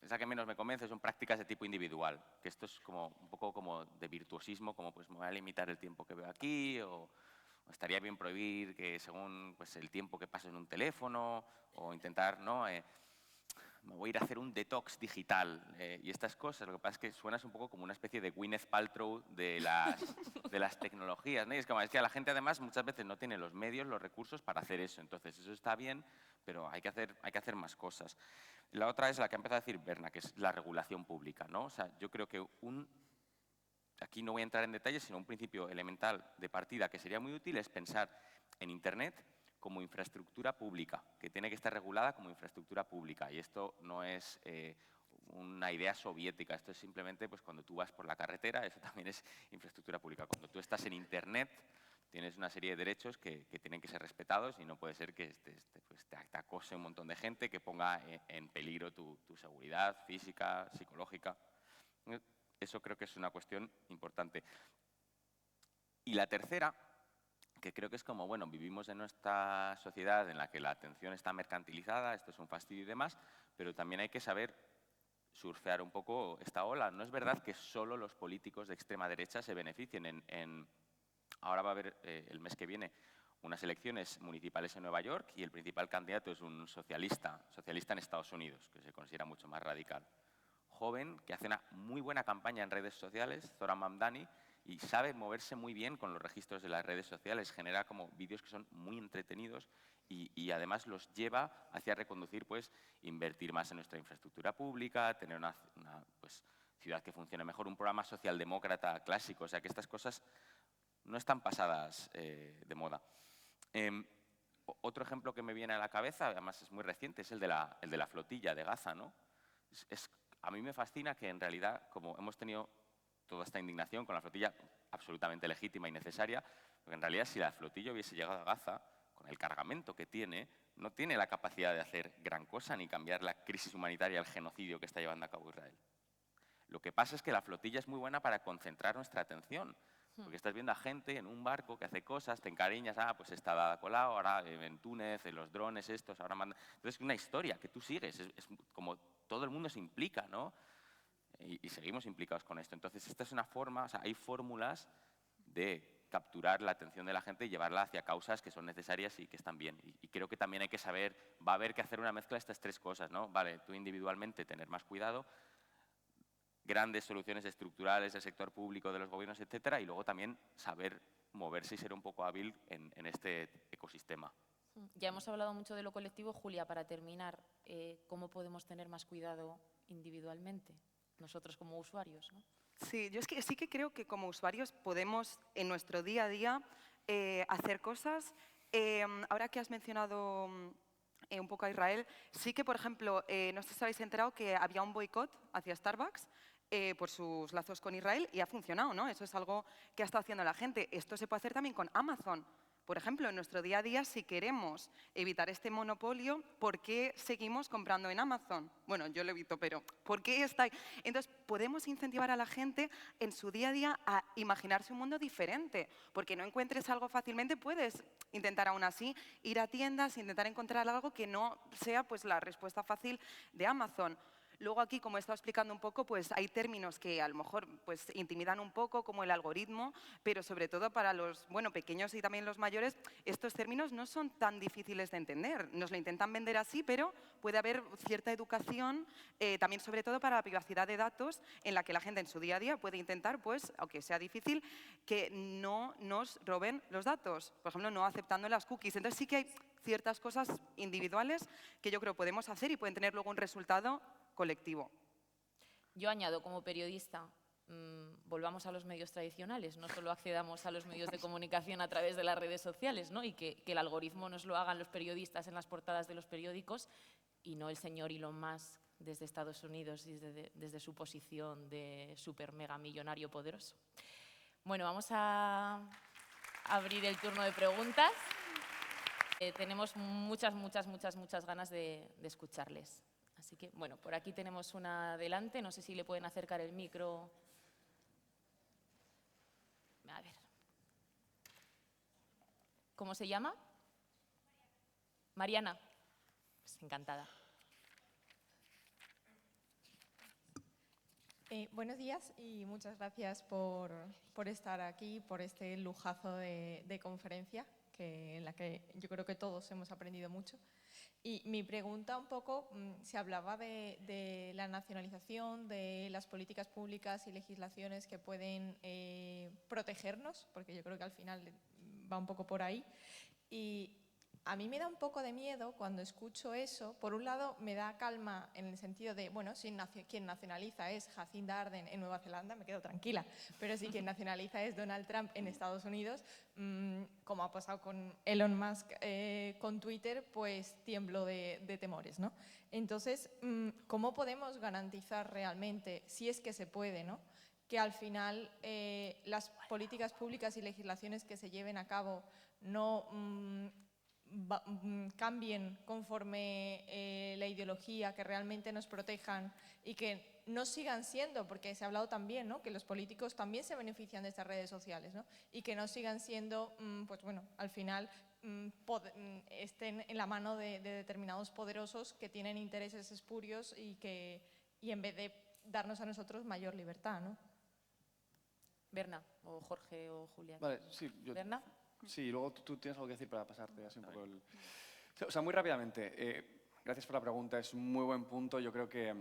esa que menos me convence, son prácticas de tipo individual, que esto es como un poco como de virtuosismo, como pues me voy a limitar el tiempo que veo aquí o estaría bien prohibir que según pues, el tiempo que paso en un teléfono o intentar, ¿no? Me voy a ir a hacer un detox digital y estas cosas. Lo que pasa es que suenas un poco como una especie de Gwyneth Paltrow de las tecnologías, ¿no? Y es que la gente además muchas veces no tiene los medios, los recursos para hacer eso. Entonces eso está bien, pero hay que hacer más cosas. La otra es la que ha empezado a decir Berna, que es la regulación pública, ¿no? O sea, yo creo que aquí no voy a entrar en detalles, sino un principio elemental de partida que sería muy útil es pensar en Internet como infraestructura pública, que tiene que estar regulada como infraestructura pública. Y esto no es una idea soviética, esto es simplemente pues, cuando tú vas por la carretera, eso también es infraestructura pública. Cuando tú estás en Internet, tienes una serie de derechos que tienen que ser respetados y no puede ser que pues, te acose un montón de gente, que ponga en peligro tu seguridad física, psicológica. Eso creo que es una cuestión importante. Y la tercera, que creo que es como, bueno, vivimos en nuestra sociedad en la que la atención está mercantilizada, esto es un fastidio y demás, pero también hay que saber surfear un poco esta ola. No es verdad que solo los políticos de extrema derecha se beneficien. Ahora va a haber, el mes que viene, unas elecciones municipales en Nueva York y el principal candidato es un socialista en Estados Unidos, que se considera mucho más radical. Joven, que hace una muy buena campaña en redes sociales, Zohran Mamdani, y sabe moverse muy bien con los registros de las redes sociales, genera como vídeos que son muy entretenidos y además los lleva hacia reconducir, pues, invertir más en nuestra infraestructura pública, tener una pues, ciudad que funcione mejor, un programa socialdemócrata clásico, o sea que estas cosas no están pasadas de moda. Otro ejemplo que me viene a la cabeza, además es muy reciente, es el de la flotilla de Gaza, ¿no? A mí me fascina que en realidad, como hemos tenido toda esta indignación con la flotilla absolutamente legítima y necesaria, porque en realidad si la flotilla hubiese llegado a Gaza, con el cargamento que tiene, no tiene la capacidad de hacer gran cosa ni cambiar la crisis humanitaria, el genocidio que está llevando a cabo Israel. Lo que pasa es que la flotilla es muy buena para concentrar nuestra atención, porque estás viendo a gente en un barco que hace cosas, te encariñas, pues está Ada Colau, ahora en Túnez, en los drones estos, ahora mandan... Entonces es una historia que tú sigues, es como todo el mundo se implica, ¿no? Y seguimos implicados con esto. Entonces esta es una forma, o sea, hay fórmulas de capturar la atención de la gente y llevarla hacia causas que son necesarias y que están bien. Y creo que también hay que saber, va a haber que hacer una mezcla de estas tres cosas, ¿no? Vale, tú individualmente tener más cuidado, grandes soluciones estructurales del sector público, de los gobiernos, etcétera, y luego también saber moverse y ser un poco hábil en este ecosistema. Ya hemos hablado mucho de lo colectivo. Julia, para terminar, ¿cómo podemos tener más cuidado individualmente, nosotros como usuarios, ¿no? Sí, yo sí que creo que como usuarios podemos en nuestro día a día hacer cosas. Ahora que has mencionado un poco a Israel, sí que, por ejemplo, no sé si os habéis enterado que había un boicot hacia Starbucks por sus lazos con Israel y ha funcionado, ¿no? Eso es algo que ha estado haciendo la gente. Esto se puede hacer también con Amazon. Por ejemplo, en nuestro día a día, si queremos evitar este monopolio, ¿por qué seguimos comprando en Amazon? Bueno, yo lo evito, pero ¿por qué está ahí? Entonces, podemos incentivar a la gente en su día a día a imaginarse un mundo diferente. Porque no encuentres algo fácilmente, puedes intentar aún así ir a tiendas, intentar encontrar algo que no sea pues, la respuesta fácil de Amazon. Luego aquí, como he estado explicando un poco, pues hay términos que a lo mejor pues, intimidan un poco, como el algoritmo, pero sobre todo para los pequeños y también los mayores, estos términos no son tan difíciles de entender. Nos lo intentan vender así, pero puede haber cierta educación, también sobre todo para la privacidad de datos, en la que la gente en su día a día puede intentar, pues, aunque sea difícil, que no nos roben los datos. Por ejemplo, no aceptando las cookies. Entonces sí que hay ciertas cosas individuales que yo creo podemos hacer y pueden tener luego un resultado colectivo. Yo añado, como periodista, volvamos a los medios tradicionales, no solo accedamos a los medios de comunicación a través de las redes sociales, ¿no? Y que el algoritmo nos lo hagan los periodistas en las portadas de los periódicos y no el señor Elon Musk desde Estados Unidos y desde su posición de súper mega millonario poderoso. Bueno, vamos a abrir el turno de preguntas. Tenemos muchas ganas de escucharles. Así que, bueno, por aquí tenemos una delante. No sé si le pueden acercar el micro. A ver. ¿Cómo se llama? Mariana. Pues encantada. Buenos días y muchas gracias por estar aquí, por este lujazo de conferencia, en la que yo creo que todos hemos aprendido mucho. Y mi pregunta un poco, se hablaba de la nacionalización, de las políticas públicas y legislaciones que pueden protegernos, porque yo creo que al final va un poco por ahí. Y a mí me da un poco de miedo cuando escucho eso. Por un lado, me da calma en el sentido de, bueno, si quien nacionaliza es Jacinda Ardern en Nueva Zelanda, me quedo tranquila, pero si quien nacionaliza es Donald Trump en Estados Unidos, como ha pasado con Elon Musk con Twitter, pues tiemblo de temores, ¿no? Entonces, ¿cómo podemos garantizar realmente, si es que se puede, ¿no?, que al final las políticas públicas y legislaciones que se lleven a cabo no cambien conforme la ideología, que realmente nos protejan y que no sigan siendo, porque se ha hablado también, ¿no?, que los políticos también se benefician de estas redes sociales, ¿no?, y que no sigan siendo, pues bueno, al final estén en la mano de determinados poderosos que tienen intereses espurios y en vez de darnos a nosotros mayor libertad, ¿no? Berna, o Jorge, o Julia. Vale, sí, ¿Berna? sí, luego tú tienes algo que decir para pasarte así un poco el... O sea, muy rápidamente, gracias por la pregunta, es un muy buen punto. Yo creo que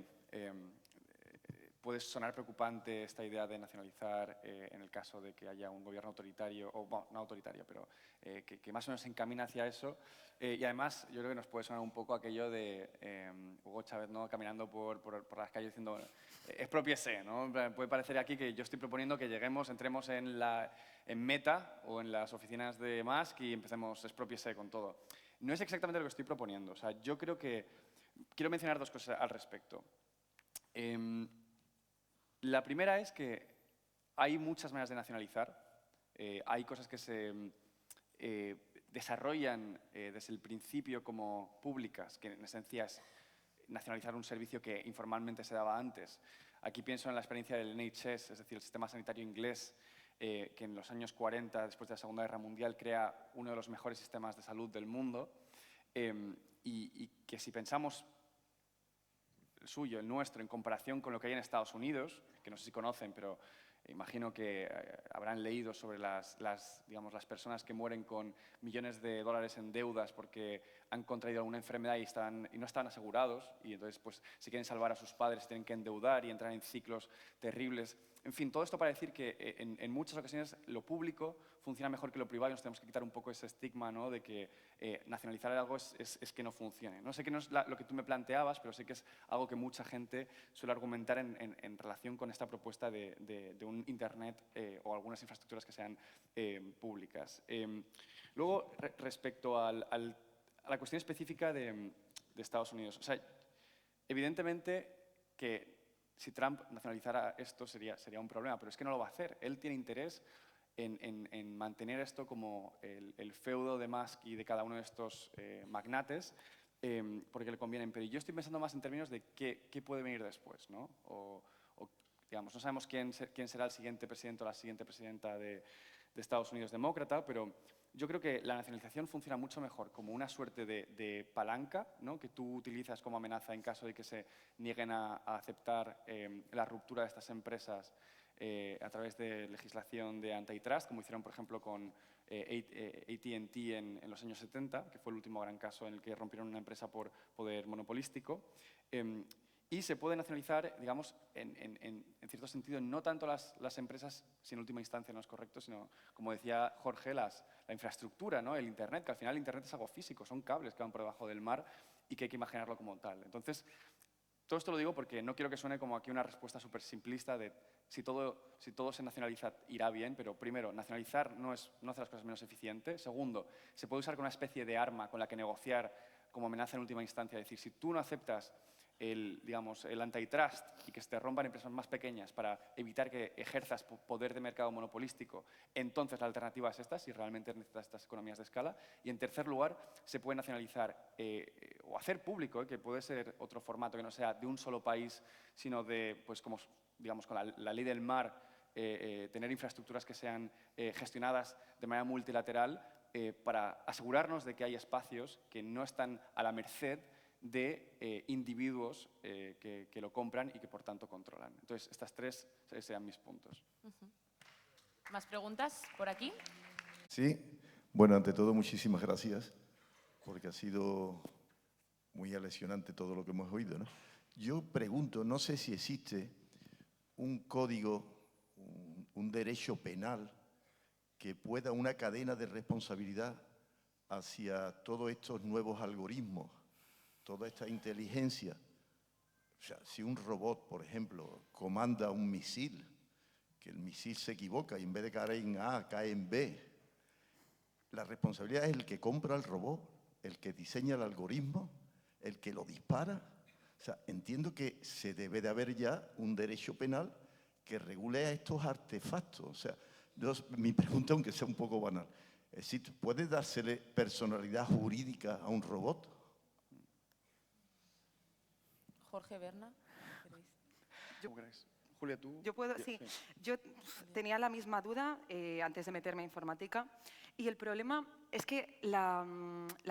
puede sonar preocupante esta idea de nacionalizar en el caso de que haya un gobierno autoritario, o bueno, no autoritario, pero que más o menos se encamina hacia eso. Y además, yo creo que nos puede sonar un poco aquello de Hugo Chávez, ¿no?, caminando por las calles diciendo expropiese, ¿no? Puede parecer aquí que yo estoy proponiendo que entremos en Meta o en las oficinas de Musk y empecemos expropiese con todo. No es exactamente lo que estoy proponiendo. O sea, yo creo que quiero mencionar dos cosas al respecto. La primera es que hay muchas maneras de nacionalizar. Hay cosas que se desarrollan desde el principio como públicas, que en esencia es nacionalizar un servicio que informalmente se daba antes. Aquí pienso en la experiencia del NHS, es decir, el sistema sanitario inglés, que en los años 40, después de la Segunda Guerra Mundial, crea uno de los mejores sistemas de salud del mundo, y que si pensamos el suyo, el nuestro, en comparación con lo que hay en Estados Unidos, que no sé si conocen, pero imagino que habrán leído sobre las personas que mueren con millones de dólares en deudas porque han contraído alguna enfermedad y no están asegurados, y entonces pues, si quieren salvar a sus padres tienen que endeudar y entrar en ciclos terribles. En fin, todo esto para decir que en muchas ocasiones lo público funciona mejor que lo privado y nos tenemos que quitar un poco ese estigma, ¿no?, de que nacionalizar algo es que no funcione. No sé que no es lo que tú me planteabas, pero sé que es algo que mucha gente suele argumentar en relación con esta propuesta de un Internet o algunas infraestructuras que sean públicas. Luego, respecto a la cuestión específica de Estados Unidos, o sea, evidentemente que si Trump nacionalizara esto sería un problema, pero es que no lo va a hacer. Él tiene interés en mantener esto como el feudo de Musk y de cada uno de estos magnates, porque le convienen. Pero yo estoy pensando más en términos de qué puede venir después, ¿no? Digamos, no sabemos quién será el siguiente presidente o la siguiente presidenta de Estados Unidos demócrata, pero yo creo que la nacionalización funciona mucho mejor como una suerte de palanca, ¿no?, que tú utilizas como amenaza en caso de que se nieguen a aceptar la ruptura de estas empresas a través de legislación de antitrust, como hicieron, por ejemplo, con AT&T en los años 70, que fue el último gran caso en el que rompieron una empresa por poder monopolístico. Y se puede nacionalizar, digamos, en cierto sentido, no tanto las empresas, si en última instancia no es correcto, sino, como decía Jorge, la infraestructura, ¿no?, el Internet, que al final el Internet es algo físico, son cables que van por debajo del mar y que hay que imaginarlo como tal. Entonces, todo esto lo digo porque no quiero que suene como aquí una respuesta súper simplista de si todo se nacionaliza irá bien, pero primero, nacionalizar no hace las cosas menos eficientes. Segundo, se puede usar como una especie de arma con la que negociar como amenaza en última instancia. Es decir, si tú no aceptas el antitrust y que se te rompan empresas más pequeñas para evitar que ejerzas poder de mercado monopolístico, entonces la alternativa es esta, si realmente necesitas estas economías de escala. Y en tercer lugar, se puede nacionalizar o hacer público, que puede ser otro formato que no sea de un solo país, sino de, pues como digamos, con la ley del mar, tener infraestructuras que sean gestionadas de manera multilateral para asegurarnos de que hay espacios que no están a la merced de individuos que lo compran y que por tanto controlan. Entonces, estas tres sean mis puntos. ¿Más preguntas por aquí? Sí, bueno, ante todo, muchísimas gracias, porque ha sido muy aleccionante todo lo que hemos oído, ¿no? Yo pregunto, no sé si existe un código, un derecho penal que pueda, una cadena de responsabilidad hacia todos estos nuevos algoritmos, toda esta inteligencia. O sea, si un robot, por ejemplo, comanda un misil, que el misil se equivoca y en vez de caer en A, cae en B, la responsabilidad es el que compra el robot, el que diseña el algoritmo, el que lo dispara. O sea, entiendo que se debe de haber ya un derecho penal que regule a estos artefactos. O sea, mi pregunta, aunque sea un poco banal, es decir, ¿puede dársele personalidad jurídica a un robot? Jorge, Berna, ¿queréis? ¿Cómo queréis? Julia, tú. Yo puedo, sí. Yo tenía la misma duda antes de meterme en informática y el problema es que la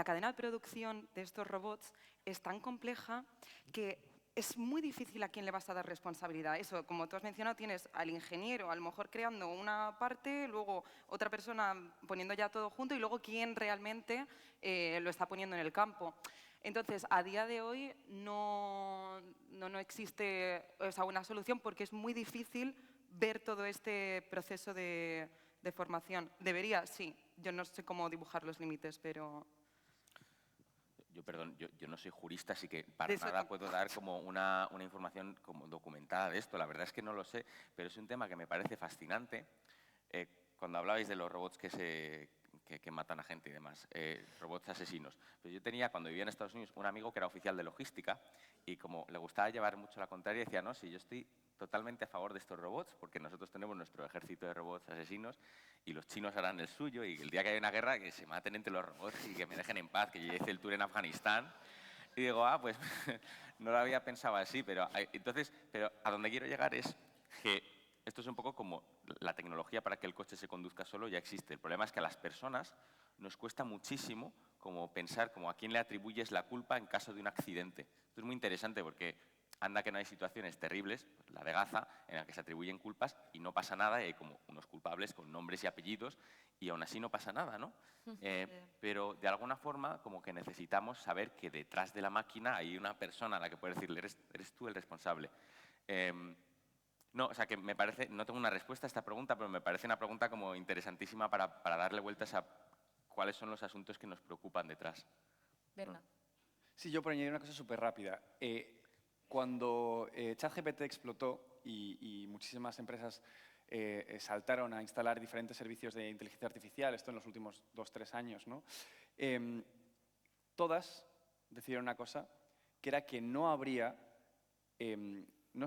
cadena de producción de estos robots es tan compleja que es muy difícil a quién le vas a dar responsabilidad. Eso, como tú has mencionado, tienes al ingeniero a lo mejor creando una parte, luego otra persona poniendo ya todo junto y luego quién realmente lo está poniendo en el campo. Entonces, a día de hoy no existe, o sea, una solución porque es muy difícil ver todo este proceso de formación. Debería, sí. Yo no sé cómo dibujar los límites, pero... Perdón, yo no soy jurista, así que para nada puedo dar como una información como documentada de esto. La verdad es que no lo sé, pero es un tema que me parece fascinante. Cuando hablabais de los robots que matan a gente y demás, robots asesinos. Pues yo tenía, cuando vivía en Estados Unidos, un amigo que era oficial de logística y como le gustaba llevar mucho la contraria, decía, no, sí, yo estoy totalmente a favor de estos robots porque nosotros tenemos nuestro ejército de robots asesinos y los chinos harán el suyo y el día que haya una guerra que se maten entre los robots y que me dejen en paz, que yo hice el tour en Afganistán. Y digo, pues no lo había pensado así, pero a donde quiero llegar es que esto es un poco como la tecnología para que el coche se conduzca solo ya existe. El problema es que a las personas nos cuesta muchísimo como pensar como a quién le atribuyes la culpa en caso de un accidente. Esto es muy interesante porque anda que no hay situaciones terribles, pues la de Gaza, en la que se atribuyen culpas y no pasa nada y hay como unos culpables con nombres y apellidos y aún así no pasa nada, ¿no? Pero de alguna forma como que necesitamos saber que detrás de la máquina hay una persona a la que puedes decirle, eres tú el responsable. No, o sea que me parece, no tengo una respuesta a esta pregunta, pero me parece una pregunta como interesantísima para darle vueltas a cuáles son los asuntos que nos preocupan detrás. Berna. Sí, yo por añadir una cosa súper rápida. Cuando ChatGPT explotó y muchísimas empresas saltaron a instalar diferentes servicios de inteligencia artificial, esto en los últimos 2-3 años, ¿no? Todas decidieron una cosa, que era que no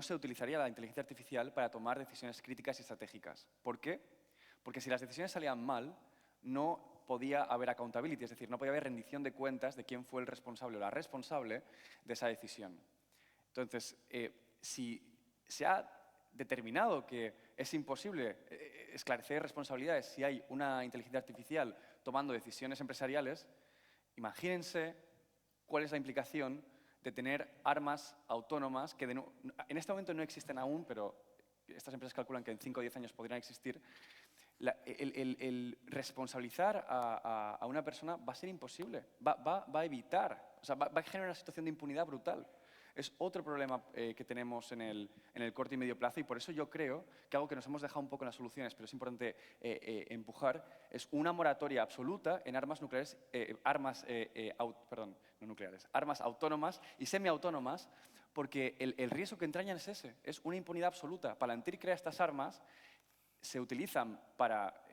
se utilizaría la inteligencia artificial para tomar decisiones críticas y estratégicas. ¿Por qué? Porque si las decisiones salían mal, no podía haber accountability, es decir, no podía haber rendición de cuentas de quién fue el responsable o la responsable de esa decisión. Entonces, si se ha determinado que es imposible esclarecer responsabilidades si hay una inteligencia artificial tomando decisiones empresariales, imagínense cuál es la implicación de tener armas autónomas que en este momento no existen aún, pero estas empresas calculan que en 5 o 10 años podrían existir. El responsabilizar a una persona va a ser imposible, va a evitar, o sea, va a generar una situación de impunidad brutal. Es otro problema que tenemos en el corto y medio plazo y por eso yo creo que algo que nos hemos dejado un poco en las soluciones, pero es importante empujar, es una moratoria absoluta en armas nucleares, armas autónomas y semiautónomas, porque el riesgo que entrañan es ese, es una impunidad absoluta. Palantir crea estas armas, se utilizan para,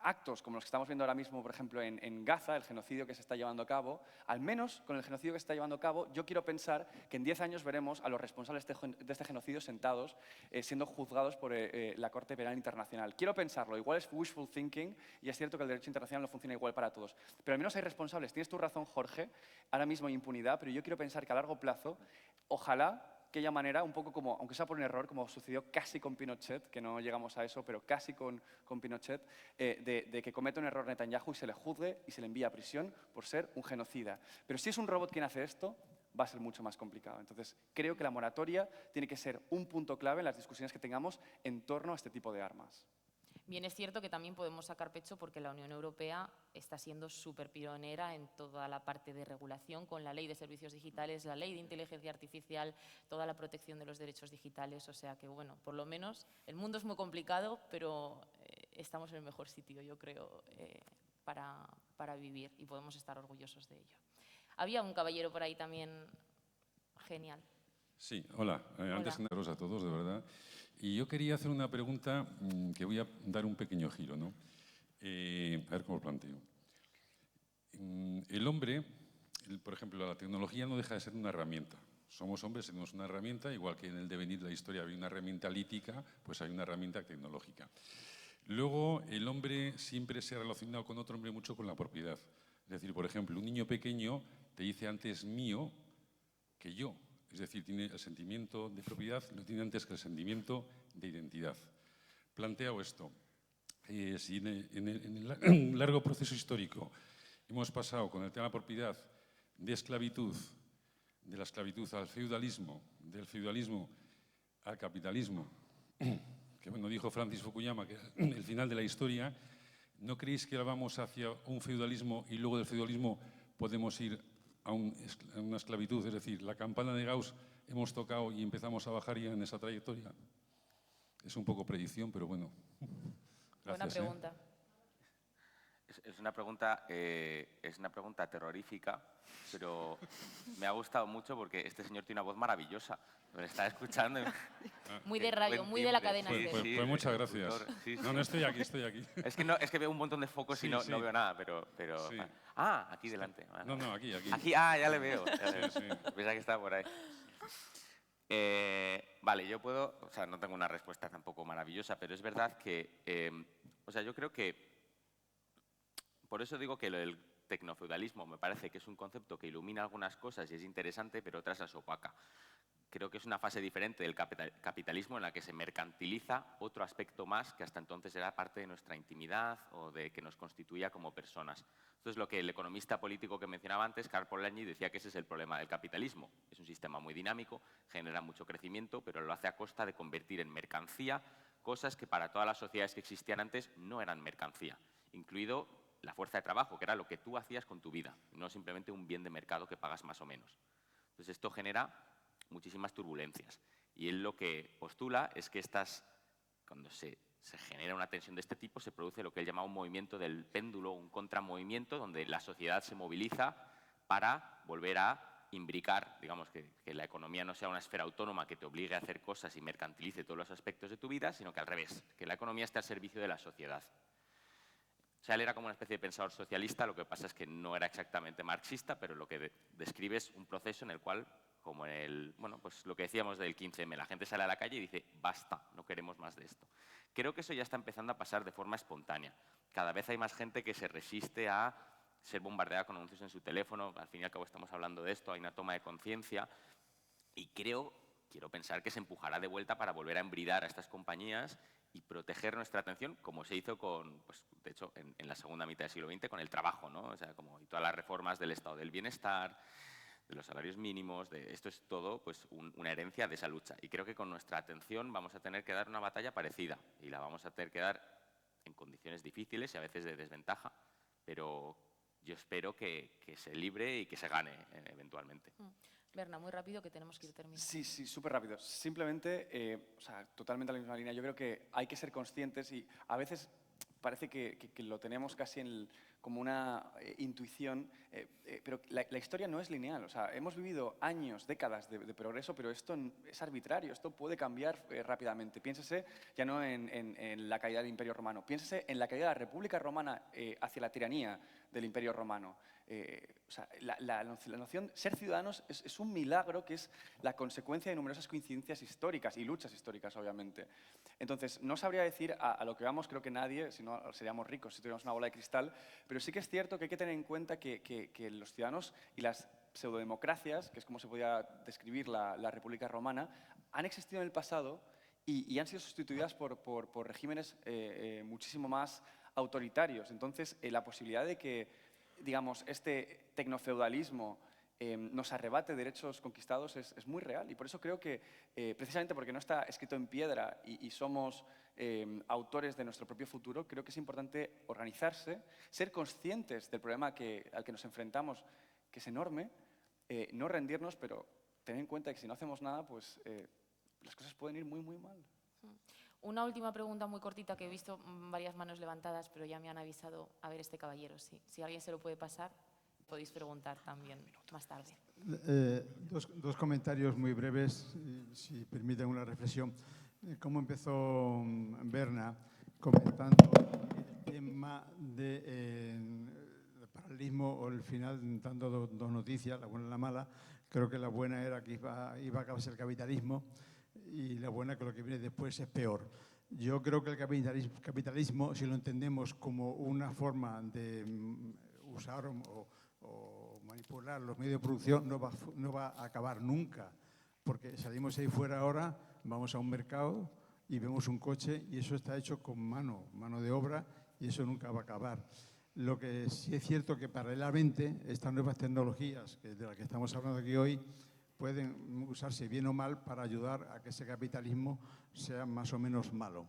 actos como los que estamos viendo ahora mismo, por ejemplo, en Gaza, el genocidio que se está llevando a cabo. Al menos con el genocidio que se está llevando a cabo, yo quiero pensar que en 10 años veremos a los responsables de este genocidio sentados siendo juzgados por la Corte Penal Internacional. Quiero pensarlo, igual es wishful thinking y es cierto que el derecho internacional no funciona igual para todos, pero al menos hay responsables. Tienes tu razón, Jorge, ahora mismo hay impunidad, pero yo quiero pensar que a largo plazo, ojalá que haya manera, un poco como, aunque sea por un error, como sucedió casi con Pinochet, que no llegamos a eso, pero casi con Pinochet, de que cometa un error Netanyahu y se le juzgue y se le envíe a prisión por ser un genocida. Pero si es un robot quien hace esto, va a ser mucho más complicado. Entonces, creo que la moratoria tiene que ser un punto clave en las discusiones que tengamos en torno a este tipo de armas. Bien, es cierto que también podemos sacar pecho porque la Unión Europea está siendo súper pionera en toda la parte de regulación con la Ley de Servicios Digitales, la Ley de Inteligencia Artificial, toda la protección de los derechos digitales. O sea que, bueno, por lo menos el mundo es muy complicado, pero estamos en el mejor sitio, yo creo, para vivir y podemos estar orgullosos de ello. Había un caballero por ahí también genial. Sí, hola. Antes que nada, a todos, de verdad. Y yo quería hacer una pregunta que voy a dar un pequeño giro, ¿no? A ver cómo lo planteo. El hombre, por ejemplo, la tecnología no deja de ser una herramienta. Somos hombres, tenemos una herramienta, igual que en el devenir de la historia había una herramienta lítica, pues hay una herramienta tecnológica. Luego, el hombre siempre se ha relacionado con otro hombre mucho con la propiedad. Es decir, por ejemplo, un niño pequeño te dice antes mío que yo. Es decir, tiene el sentimiento de propiedad, lo tiene antes que el sentimiento de identidad. Planteo esto. Si en el largo proceso histórico hemos pasado con el tema de propiedad de esclavitud, de la esclavitud al feudalismo, del feudalismo al capitalismo, que bueno, dijo Francis Fukuyama, que el final de la historia, ¿no creéis que ahora vamos hacia un feudalismo y luego del feudalismo podemos ir a una esclavitud? Es decir, la campana de Gauss hemos tocado y empezamos a bajar ya en esa trayectoria. Es un poco predicción, pero bueno. Gracias, Buena pregunta. Es una pregunta terrorífica, pero me ha gustado mucho porque este señor tiene una voz maravillosa. Me está escuchando. Muy de radio, muy de la cadena. Pues muchas gracias. Sí, sí. No, estoy aquí, estoy aquí. Es que veo un montón de focos y no veo nada, pero... Sí. Ah, aquí delante. No, aquí. Aquí, ya le veo. Sí. Pensaba que estaba por ahí. Vale, yo puedo... O sea, no tengo una respuesta tampoco maravillosa, pero es verdad que... o sea, yo creo que... Por eso digo que lo del tecnofeudalismo me parece que es un concepto que ilumina algunas cosas y es interesante, pero otras las opaca. Creo que es una fase diferente del capitalismo en la que se mercantiliza otro aspecto más que hasta entonces era parte de nuestra intimidad o de que nos constituía como personas. Entonces, lo que el economista político que mencionaba antes, Karl Polanyi, decía que ese es el problema del capitalismo. Es un sistema muy dinámico, genera mucho crecimiento, pero lo hace a costa de convertir en mercancía cosas que para todas las sociedades que existían antes no eran mercancía, incluido la fuerza de trabajo, que era lo que tú hacías con tu vida, no simplemente un bien de mercado que pagas más o menos. Entonces, esto genera muchísimas turbulencias. Y él lo que postula es que cuando se genera una tensión de este tipo, se produce lo que él llama un movimiento del péndulo, un contramovimiento, donde la sociedad se moviliza para volver a imbricar, digamos, que la economía no sea una esfera autónoma que te obligue a hacer cosas y mercantilice todos los aspectos de tu vida, sino que al revés, que la economía esté al servicio de la sociedad. O sea, él era como una especie de pensador socialista, lo que pasa es que no era exactamente marxista, pero lo que describe es un proceso en el cual, como pues lo que decíamos del 15M, la gente sale a la calle y dice, basta, no queremos más de esto. Creo que eso ya está empezando a pasar de forma espontánea. Cada vez hay más gente que se resiste a ser bombardeada con anuncios en su teléfono. Al fin y al cabo estamos hablando de esto, hay una toma de conciencia y quiero pensar que se empujará de vuelta para volver a embridar a estas compañías y proteger nuestra atención, como se hizo de hecho, en la segunda mitad del siglo XX con el trabajo, ¿no? O sea, y todas las reformas del estado del bienestar, de los salarios mínimos, esto es todo pues, una herencia de esa lucha. Y creo que con nuestra atención vamos a tener que dar una batalla parecida y la vamos a tener que dar en condiciones difíciles y a veces de desventaja, pero yo espero que se libre y que se gane eventualmente. Berna, muy rápido que tenemos que ir terminando. Sí, súper rápido. Simplemente, totalmente a la misma línea. Yo creo que hay que ser conscientes y a veces parece que lo tenemos casi como una intuición, pero la historia no es lineal. O sea, hemos vivido años, décadas de progreso, pero esto es arbitrario, esto puede cambiar rápidamente. Piénsese ya no en la caída del Imperio Romano, piénsese en la caída de la República Romana hacia la tiranía del Imperio Romano. O sea, la noción de ser ciudadanos es un milagro que es la consecuencia de numerosas coincidencias históricas y luchas históricas, obviamente. Entonces, no sabría decir a lo que vamos, creo que nadie, si no seríamos ricos si tuviéramos una bola de cristal, pero sí que es cierto que hay que tener en cuenta que los ciudadanos y las pseudodemocracias, que es como se podía describir la República Romana, han existido en el pasado y han sido sustituidas por regímenes muchísimo más autoritarios. Entonces, la posibilidad de que digamos, este tecnofeudalismo nos arrebate derechos conquistados es muy real. Y por eso creo que, precisamente porque no está escrito en piedra y somos autores de nuestro propio futuro, creo que es importante organizarse, ser conscientes del problema al que nos enfrentamos, que es enorme, no rendirnos, pero tener en cuenta que si no hacemos nada, pues las cosas pueden ir muy, muy mal. Una última pregunta muy cortita, que he visto varias manos levantadas, pero ya me han avisado. A ver, este caballero, sí. Si alguien se lo puede pasar, podéis preguntar también más tarde. Dos comentarios muy breves, si permiten una reflexión. ¿Cómo empezó Berna comentando el tema del paralelismo o el final, dando dos noticias, la buena y la mala? Creo que la buena era que iba a acabarse el capitalismo y la buena que lo que viene después es peor. Yo creo que el capitalismo, si lo entendemos como una forma de usar o manipular los medios de producción, no va a acabar nunca. Porque salimos ahí fuera ahora, vamos a un mercado y vemos un coche y eso está hecho con mano de obra y eso nunca va a acabar. Lo que sí es cierto que paralelamente estas nuevas tecnologías de las que estamos hablando aquí hoy pueden usarse bien o mal para ayudar a que ese capitalismo sea más o menos malo.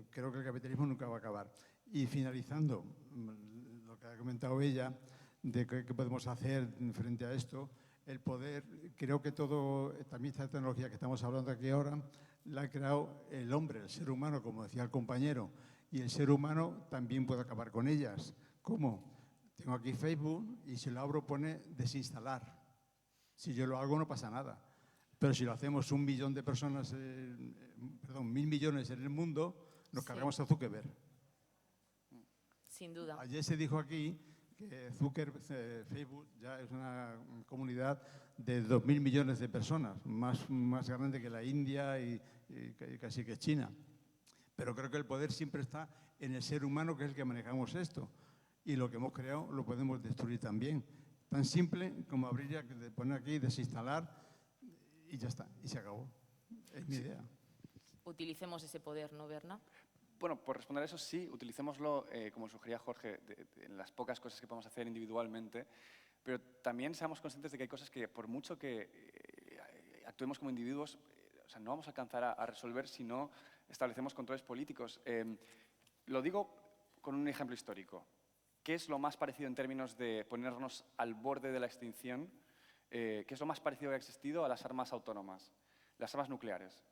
Creo que el capitalismo nunca va a acabar. Y finalizando, lo que ha comentado ella, de qué podemos hacer frente a esto, el poder, creo que también esta tecnología que estamos hablando aquí ahora, la ha creado el hombre, el ser humano, como decía el compañero, y el ser humano también puede acabar con ellas. ¿Cómo? Tengo aquí Facebook y si lo abro pone desinstalar. Si yo lo hago no pasa nada. Pero si lo hacemos 1 billón de personas, 1.000 millones en el mundo, nos cargamos a Zuckerberg. Sin duda. Ayer se dijo aquí que Facebook ya es una comunidad de 2.000 millones de personas, más grande que la India y casi que China. Pero creo que el poder siempre está en el ser humano, que es el que manejamos esto. Y lo que hemos creado lo podemos destruir también. Tan simple como abrir, poner aquí, desinstalar y ya está. Y se acabó. Es mi idea. Utilicemos ese poder, ¿no, Berna? Bueno, por responder a eso sí, utilicémoslo, como sugería Jorge, en las pocas cosas que podemos hacer individualmente, pero también seamos conscientes de que hay cosas que, por mucho que actuemos como individuos, o sea, no vamos a alcanzar a resolver si no establecemos controles políticos. Lo digo con un ejemplo histórico. ¿Qué es lo más parecido en términos de ponernos al borde de la extinción? ¿Qué es lo más parecido que ha existido a las armas autónomas? Las armas nucleares.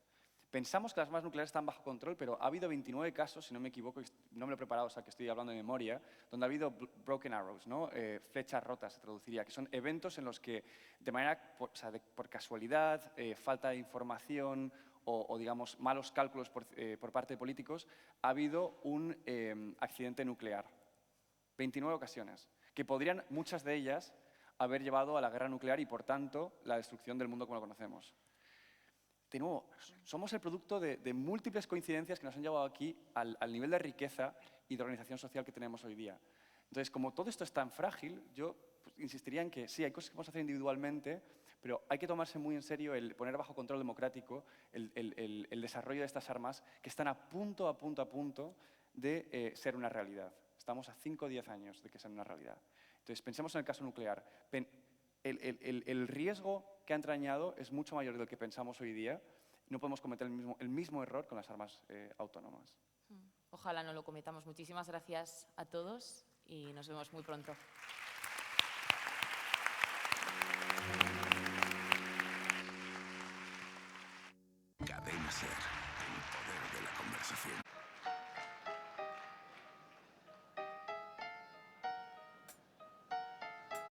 Pensamos que las armas nucleares están bajo control, pero ha habido 29 casos, si no me equivoco, no me lo he preparado, o sea que estoy hablando de memoria, donde ha habido broken arrows, ¿no? Flechas rotas se traduciría, que son eventos en los que de manera, por casualidad, falta de información o digamos, malos cálculos por parte de políticos, ha habido un accidente nuclear. 29 ocasiones, que podrían, muchas de ellas, haber llevado a la guerra nuclear y, por tanto, la destrucción del mundo como lo conocemos. De nuevo, somos el producto de múltiples coincidencias que nos han llevado aquí al nivel de riqueza y de organización social que tenemos hoy día. Entonces, como todo esto es tan frágil, yo insistiría en que sí, hay cosas que podemos hacer individualmente, pero hay que tomarse muy en serio el poner bajo control democrático el desarrollo de estas armas que están a punto de ser una realidad. Estamos a 5 o 10 años de que sean una realidad. Entonces, pensemos en el caso nuclear. El riesgo que ha entrañado es mucho mayor del que pensamos hoy día. No podemos cometer el mismo error con las armas autónomas. Ojalá no lo cometamos. Muchísimas gracias a todos y nos vemos muy pronto.